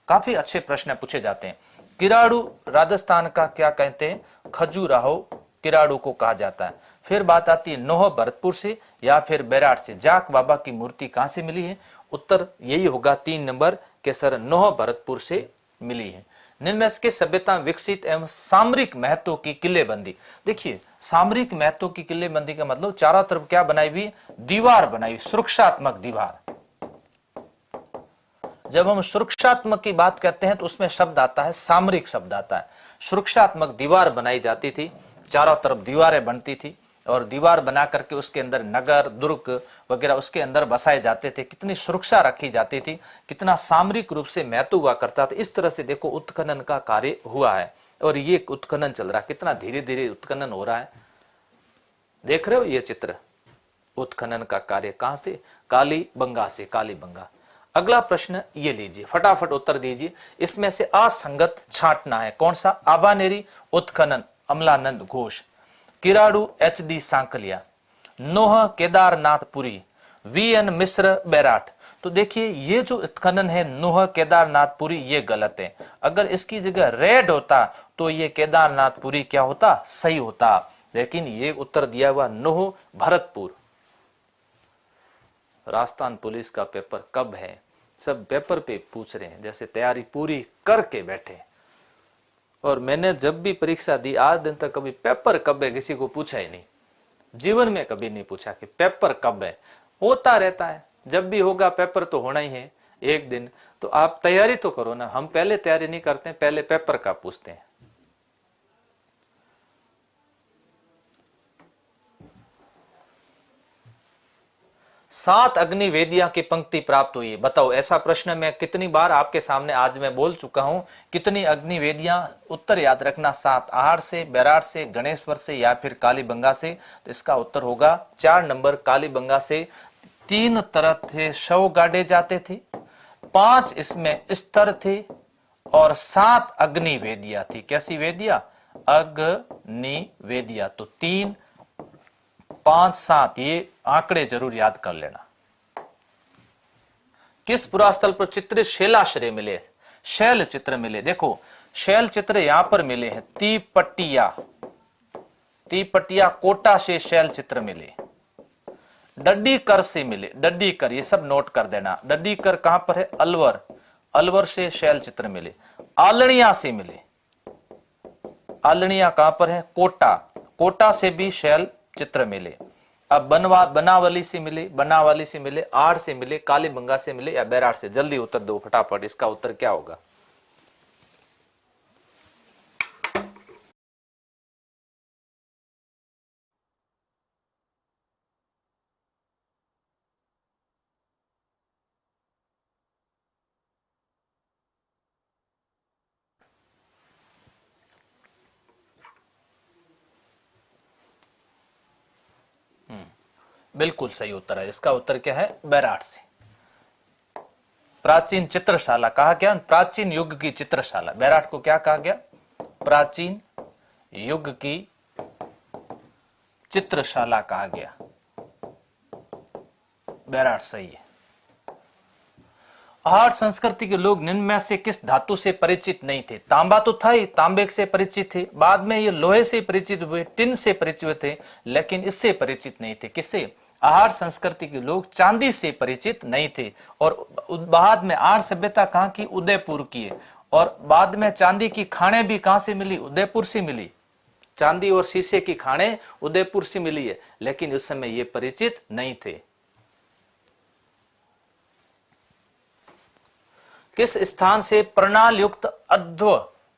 काफी अच्छे प्रश्न पूछे जाते हैं। किराड़ू राजस्थान का क्या कहते हैं? खजुराहो किराड़ू को कहा जाता है। फिर बात आती है नोह भरतपुर से या फिर बैराट से। जाख बाबा की मूर्ति कहां से मिली है? उत्तर यही होगा 3 नंबर के सर, नोह भरतपुर से मिली है। निम्न में से सभ्यता विकसित एवं सामरिक महत्व की किलेबंदी। देखिए, सामरिक महत्व की किलेबंदी का मतलब चारों तरफ क्या बनाई हुई? दीवार बनाई हुई, सुरक्षात्मक दीवार। जब हम सुरक्षात्मक की बात करते हैं तो उसमें शब्द आता है सामरिक शब्द आता है। सुरक्षात्मक दीवार बनाई जाती थी, चारों तरफ दीवारें बनती थी, और दीवार बना करके उसके अंदर नगर दुर्ग वगैरह उसके अंदर बसाए जाते थे। कितनी सुरक्षा रखी जाती थी, कितना सामरिक रूप से महत्व हुआ करता था। इस तरह से देखो उत्खनन का कार्य हुआ है, और ये उत्खनन चल रहा है, कितना धीरे धीरे उत्खनन हो रहा है। देख रहे हो ये चित्र, उत्खनन का कार्य कहां से? कालीबंगा से, कालीबंगा। अगला प्रश्न ये लीजिए, फटाफट उत्तर दीजिए। इसमें से असंगत छांटना है, कौन सा? आभानेरी उत्खनन अमलानंद घोष, किराड़ू HD सांकलिया, नोह केदारनाथपुरी, VN मिश्र बैराट। तो देखिए ये जो उत्खनन है नोह केदारनाथपुरी, ये गलत है। अगर इसकी जगह रेड होता तो ये केदारनाथपुरी क्या होता? सही होता। लेकिन ये उत्तर दिया हुआ नोह भरतपुर। राजस्थान पुलिस का पेपर कब है? सब पेपर पे पूछ रहे हैं, जैसे तैयारी पूरी करके बैठे। और मैंने जब भी परीक्षा दी आज दिन तक कभी पेपर कब है किसी को पूछा ही नहीं, जीवन में कभी नहीं पूछा कि पेपर कब है। होता रहता है, जब भी होगा पेपर तो होना ही है एक दिन। तो आप तैयारी तो करो ना, हम पहले तैयारी नहीं करते, पहले पेपर का पूछते हैं। सात अग्निवेदियां की पंक्ति प्राप्त हुई, बताओ ऐसा प्रश्न मैं कितनी बार आपके सामने आज मैं बोल चुका हूं। कितनी अग्निवेदियां? उत्तर याद रखना, 7। आहार से, बैराट से, गणेश्वर से या फिर कालीबंगा से। तो इसका उत्तर होगा 4 नंबर कालीबंगा से। 3 तरह थे शव गाड़े जाते थे, 5 इसमें स्तर थे, और 7 अग्निवेदियां थी। कैसी वेदियां? अग्नि वेदिया। तो 3, 5, 7 ये आंकड़े जरूर याद कर लेना। किस पुरास्थल पर चित्रित शैलाश्रय मिले? शैल चित्र मिले। देखो शैल चित्र यहां पर मिले हैं, तीपटिया कोटा से शैल चित्र मिले, डड्डीकर से मिले, डड्डीकर ये सब नोट कर देना। डड्डीकर कहां पर है? अलवर, अलवर से शैल चित्र मिले। आलनिया से मिले, आलनिया कहां पर है? कोटा, कोटा से भी शैल चित्र मिले। अब बनावली से मिले, बनावली से मिले, आड़ से मिले, कालीबंगा से मिले या बैराड़ से? जल्दी उत्तर दो फटाफट, इसका उत्तर क्या होगा? बिल्कुल सही उत्तर है। इसका उत्तर क्या है? बैराड़ से। प्राचीन चित्रशाला कहा गया, प्राचीन युग की चित्रशाला। बैराड़ को क्या कहा गया? प्राचीन युग की चित्रशाला कहा गया। बैराड़ सही है। आहार संस्कृति के लोग निम्न में से किस धातु से परिचित नहीं थे? तांबा तो था ही, तांबे से परिचित थे, बाद में ये लोहे से परिचित हुए, टिन से परिचित हुए थे, लेकिन इससे परिचित नहीं थे। किससे? आहार संस्कृति के लोग चांदी से परिचित नहीं थे। और बाद में आहार सभ्यता कहां की? उदयपुर की है। और बाद में चांदी की खाने भी कहां से मिली? उदयपुर से मिली। चांदी और शीशे की खाने उदयपुर से मिली है, लेकिन उस समय ये परिचित नहीं थे। किस स्थान से प्रणाल युक्त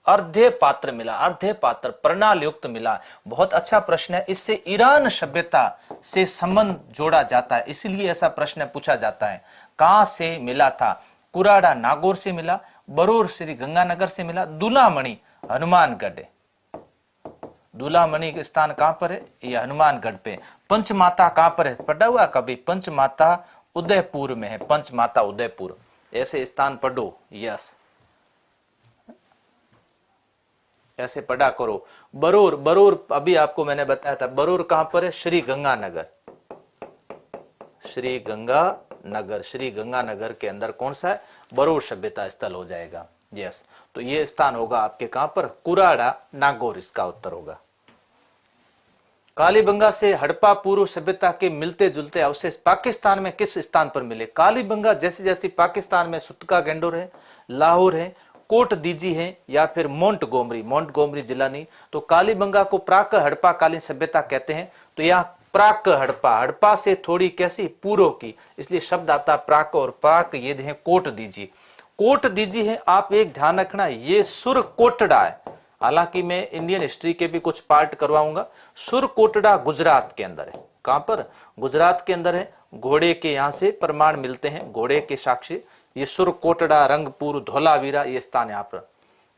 अर्धे पात्र मिला? अर्धे पात्र प्रणाल युक्त मिला। बहुत अच्छा प्रश्न है। इससे ईरान सभ्यता से संबंध जोड़ा जाता है, इसलिए ऐसा प्रश्न पूछा जाता है। कहां से मिला था? कुराड़ा नागौर से मिला, बरूर श्री गंगानगर से मिला, दूलामणि हनुमानगढ़। दूलामणि का स्थान कहां पर है? यह हनुमानगढ़ पे। पंचमाता कहां पर है? पढ़ा हुआ कभी? पंचमाता उदयपुर में है, पंचमाता उदयपुर। ऐसे स्थान पढ़ो, यस ऐसे पढ़ा करो। बरूर, बरूर अभी आपको मैंने बताया था, बरूर कहां पर है? श्री गंगानगर, श्री गंगानगर, श्री गंगानगर के अंदर कौन सा है? बरूर सभ्यता स्थल हो जाएगा, यस। तो ये स्थान होगा आपके कहां पर? कुराड़ा नागौर, इसका उत्तर होगा। कालीबंगा से हड़प्पा पूर्व सभ्यता के मिलते जुलते अवशेष पाकिस्तान में किस स्थान पर मिले? कालीबंगा जैसे जैसे पाकिस्तान में सुतका गेंडोर है, लाहौर है, कोट दीजी है या फिर मोंटगोमरी जिला नहीं। तो कालीबंगा को प्राक हड़प्पा कालीन सभ्यता कहते हैं। तो यहाँ प्राक हड़प्पा, हड़प्पा से थोड़ी कैसी? पूर्व की, इसलिए शब्द आता प्राक, और प्राक ये है कोट दीजी। कोट दीजी है, आप एक ध्यान रखना, ये सुर कोटड़ा है। हालांकि मैं इंडियन हिस्ट्री के भी कुछ पार्ट करवाऊंगा। सुरकोटड़ा गुजरात के अंदर है। कहां पर? गुजरात के अंदर है। घोड़े के यहां से प्रमाण मिलते हैं, घोड़े के साक्ष्य। ये सुरकोटड़ा, रंगपुर, धोलावीरा ये स्थान यहाँ पर।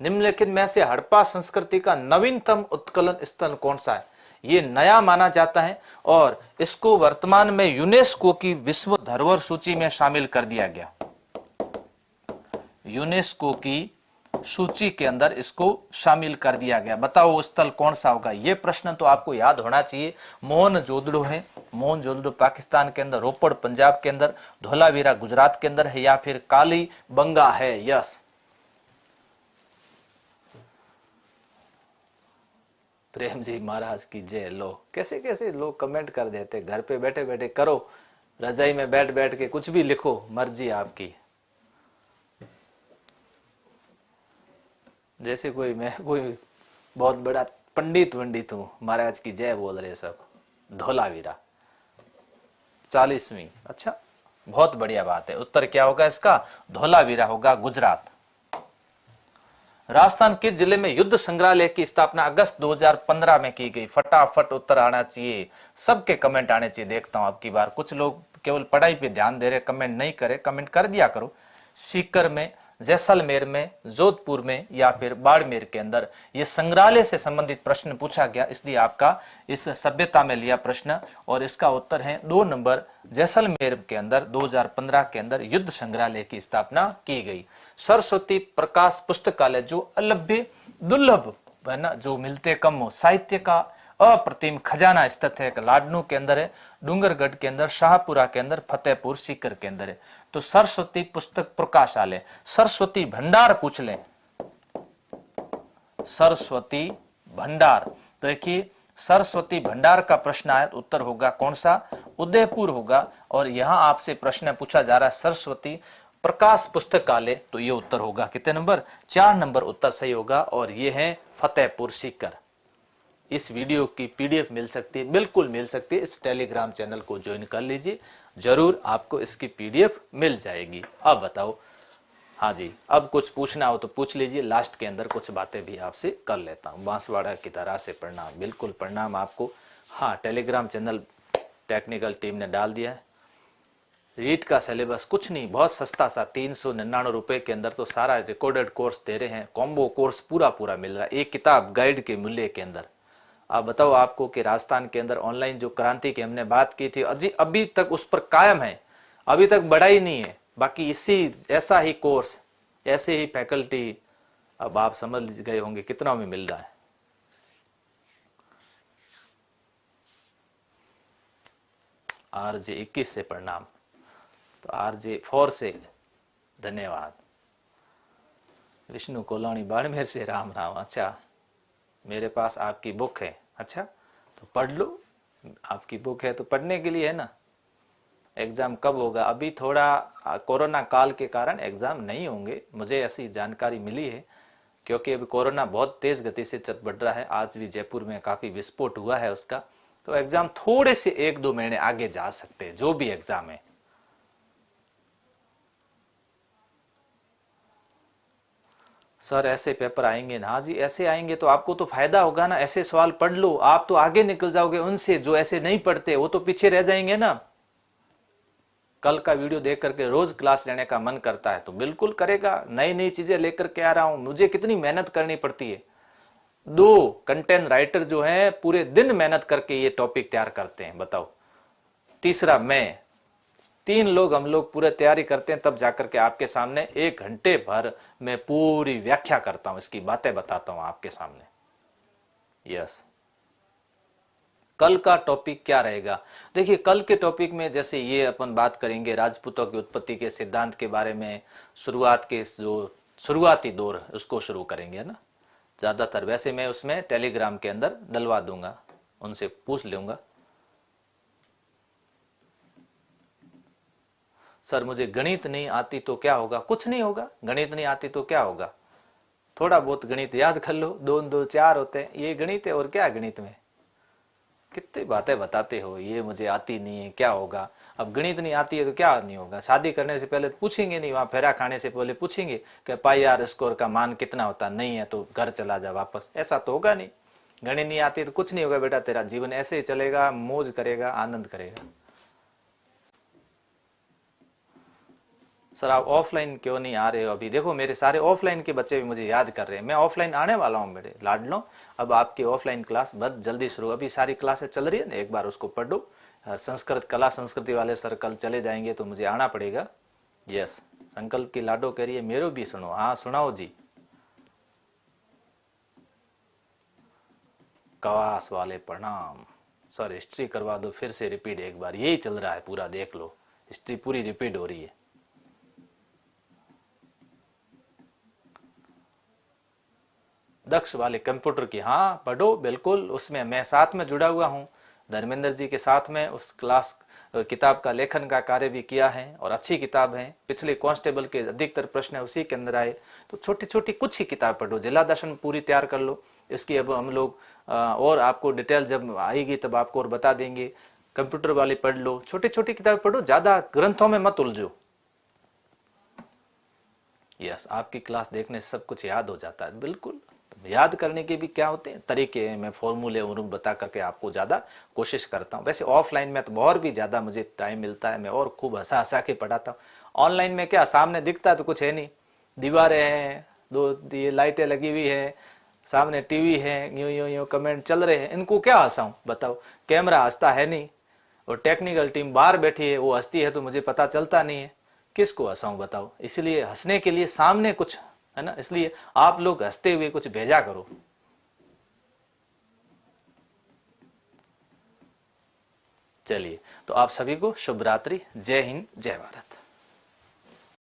निम्नलिखित में से हड़प्पा संस्कृति का नवीनतम उत्खनन स्थल कौन सा है? ये नया माना जाता है और इसको वर्तमान में यूनेस्को की विश्व धरोहर सूची में शामिल कर दिया गया। यूनेस्को की सूची के अंदर इसको शामिल कर दिया गया। बताओ वो स्थल कौन सा होगा? ये प्रश्न तो आपको याद होना चाहिए। मोहनजोदड़ो है, मोहनजोदड़ो पाकिस्तान के अंदर, रोपड़ पंजाब के अंदर, धोलावीरा गुजरात के अंदर है, या फिर कालीबंगा है, यस। प्रेम जी महाराज की जय। लो कैसे कैसे लोग कमेंट कर देते। घर पे बैठे बैठे करो, रजाई में बैठ बैठ के कुछ भी लिखो, मर्जी आपकी। जैसे मैं कोई बहुत बड़ा पंडित हूं, महाराज की जय बोल रहे सब। धोलावीरा 40वीं, अच्छा बहुत बढ़िया बात है। उत्तर क्या होगा इसका? धोलावीरा होगा, गुजरात। राजस्थान किस जिले में युद्ध संग्रहालय की स्थापना अगस्त 2015 में की गई? फटाफट उत्तर आना चाहिए, सबके कमेंट आने चाहिए। देखता हूं अब की बार कुछ लोग केवल पढ़ाई पे ध्यान दे रहे, कमेंट नहीं करे। कमेंट कर दिया करो। सीकर में, जैसलमेर में, जोधपुर में या फिर बाड़मेर के अंदर ये संग्रहालय से संबंधित प्रश्न पूछा गया, इसलिए आपका इस सभ्यता में लिया प्रश्न। और इसका उत्तर है 2 नंबर, जैसलमेर के अंदर 2015 के अंदर युद्ध संग्रहालय की स्थापना की गई। सरस्वती प्रकाश पुस्तकालय जो अलभ्य दुर्लभ है ना, जो मिलते कम हो। साहित्य का अप्रतिम खजाना स्थित है, लाडनू के अंदर है, डूंगरगढ़ के अंदर, शाहपुरा के अंदर, फतेहपुर सीकर के अंदर है। तो सरस्वती पुस्तक प्रकाशालय, सरस्वती भंडार पूछ लें, सरस्वती भंडार। तो देखिए सरस्वती भंडार का प्रश्न आया तो उत्तर होगा कौन सा, उदयपुर होगा। और यहां आपसे प्रश्न पूछा जा रहा है सरस्वती प्रकाश पुस्तकालय, तो ये उत्तर होगा कितने नंबर, 4 नंबर उत्तर सही होगा। और ये है फतेहपुर सीकर। इस वीडियो की पीडीएफ मिल सकती है, बिल्कुल मिल सकती है। इस टेलीग्राम चैनल को ज्वाइन कर लीजिए, जरूर आपको इसकी पीडीएफ मिल जाएगी। अब बताओ, हाँ जी, अब कुछ पूछना हो तो पूछ लीजिए, लास्ट के अंदर कुछ बातें भी आपसे कर लेता हूँ। बांसवाड़ा की तरह से प्रणाम, बिल्कुल प्रणाम आपको। हाँ, टेलीग्राम चैनल टेक्निकल टीम ने डाल दिया है। रीट का सिलेबस कुछ नहीं, बहुत सस्ता सा 399 रुपए के अंदर तो सारा रिकॉर्डेड कोर्स दे रहे हैं, कॉम्बो कोर्स पूरा पूरा मिल रहा है, एक किताब गाइड के मूल्य के अंदर। आप बताओ आपको कि राजस्थान के अंदर ऑनलाइन जो क्रांति की हमने बात की थी, अभी तक उस पर कायम है, अभी तक बढ़ा ही नहीं है। बाकी इसी ऐसा ही कोर्स, ऐसे ही फैकल्टी, अब आप समझ गए होंगे कितना में मिल रहा है। RJ21 से प्रणाम, तो RJ4 से धन्यवाद। विष्णु कोलानी बाड़मेर से राम राम। अच्छा, मेरे पास आपकी बुक है, अच्छा तो पढ़ लो, आपकी बुक है तो पढ़ने के लिए है ना। एग्ज़ाम कब होगा, अभी थोड़ा कोरोना काल के कारण एग्ज़ाम नहीं होंगे, मुझे ऐसी जानकारी मिली है, क्योंकि अभी कोरोना बहुत तेज़ गति से बढ़ रहा है। आज भी जयपुर में काफ़ी विस्फोट हुआ है उसका, तो एग्ज़ाम थोड़े से 1-2 महीने आगे जा सकते हैं, जो भी एग्ज़ाम है। सर ऐसे पेपर आएंगे ना, हाँ जी ऐसे आएंगे तो आपको तो फायदा होगा ना, ऐसे सवाल पढ़ लो, आप तो आगे निकल जाओगे उनसे। जो ऐसे नहीं पढ़ते वो तो पीछे रह जाएंगे ना। कल का वीडियो देख करके रोज क्लास लेने का मन करता है तो बिल्कुल करेगा, नई नई चीजें लेकर के आ रहा हूं। मुझे कितनी मेहनत करनी पड़ती है, 2 कंटेंट राइटर जो है पूरे दिन मेहनत करके ये टॉपिक तैयार करते हैं, बताओ। तीसरा मैं, 3 लोग हम लोग पूरे तैयारी करते हैं, तब जाकर के आपके सामने 1 घंटे भर मैं पूरी व्याख्या करता हूं, इसकी बातें बताता हूं आपके सामने। यस, कल का टॉपिक क्या रहेगा, देखिए कल के टॉपिक में जैसे ये अपन बात करेंगे राजपूतों की उत्पत्ति के सिद्धांत के बारे में, शुरुआत के जो शुरुआती दौर उसको शुरू करेंगे ना ज़्यादातर। वैसे मैं उसमें टेलीग्राम के अंदर डलवा दूंगा, उनसे पूछ लूंगा। सर मुझे गणित नहीं आती तो क्या होगा, कुछ नहीं होगा। गणित नहीं आती तो क्या होगा, थोड़ा बहुत गणित याद कर लो, 2 2 4 होते हैं, ये गणित है। और क्या गणित में कितनी बातें बताते हो, ये मुझे आती नहीं है क्या होगा। अब गणित नहीं आती है तो क्या नहीं होगा, शादी करने से पहले पूछेंगे नहीं, वहां फेरा खाने से पहले पूछेंगे कि पाई आर स्कोर का मान कितना होता, नहीं है तो घर चला जा वापस, ऐसा तो होगा नहीं। गणित नहीं आती तो कुछ नहीं होगा बेटा, तेरा जीवन ऐसे ही चलेगा, मौज करेगा, आनंद करेगा। सर आप ऑफलाइन क्यों नहीं आ रहे हो अभी, देखो मेरे सारे ऑफलाइन के बच्चे भी मुझे याद कर रहे हैं, मैं ऑफलाइन आने वाला हूँ मेरे लाडलो। अब आपकी ऑफलाइन क्लास बहुत जल्दी शुरू, अभी सारी क्लासेस चल रही है ना, एक बार उसको पढ़ लो। संस्कृत कला संस्कृति वाले सर कल चले जाएंगे तो मुझे आना पड़ेगा। यस, संकल्प की लाडो कह रही है मेरो भी सुनो, हाँ सुनाओ जी। कवास वाले प्रणाम। सर हिस्ट्री करवा दो फिर से रिपीट एक बार, यही चल रहा है पूरा, देख लो हिस्ट्री पूरी रिपीट हो रही है। दक्ष वाले कंप्यूटर की, हाँ पढ़ो बिल्कुल, उसमें मैं साथ में जुड़ा हुआ हूँ धर्मेंद्र जी के साथ में। उस क्लास किताब का लेखन का कार्य भी किया है और अच्छी किताब है, पिछले कांस्टेबल के अधिकतर प्रश्न उसी के अंदर आए। तो छोटी छोटी कुछ ही किताब पढ़ो, जिला दर्शन पूरी तैयार कर लो, इसकी अब हम लोग और आपको डिटेल जब आएगी तब आपको और बता देंगे। कंप्यूटर वाली पढ़ लो, छोटी छोटी किताब पढ़ो, ज्यादा ग्रंथों में मत उलझो। यस, आपकी क्लास देखने से सब कुछ याद हो जाता है, बिल्कुल। याद करने के भी क्या होते हैं तरीके, मैं फॉर्मूले उन बता करके आपको ज़्यादा कोशिश करता हूँ। वैसे ऑफलाइन में तो और भी ज़्यादा मुझे टाइम मिलता है, मैं और खूब हंसा हंसा के पढ़ाता हूँ। ऑनलाइन में क्या सामने दिखता है तो कुछ है नहीं, दीवारें हैं, 2 ये लाइटें लगी हुई है, सामने टीवी है, यूँ यूँ यूँ कमेंट चल रहे हैं, इनको क्या हंसाऊँ बताओ। कैमरा हंसता है नहीं और टेक्निकल टीम बाहर बैठी है, वो हंसती है तो मुझे पता चलता नहीं है, किसको हंसाऊँ बताओ। इसलिए हंसने के लिए सामने कुछ है ना, इसलिए आप लोग हंसते हुए कुछ भेजा करो। चलिए, तो आप सभी को शुभ रात्रि। जय हिंद, जय भारत।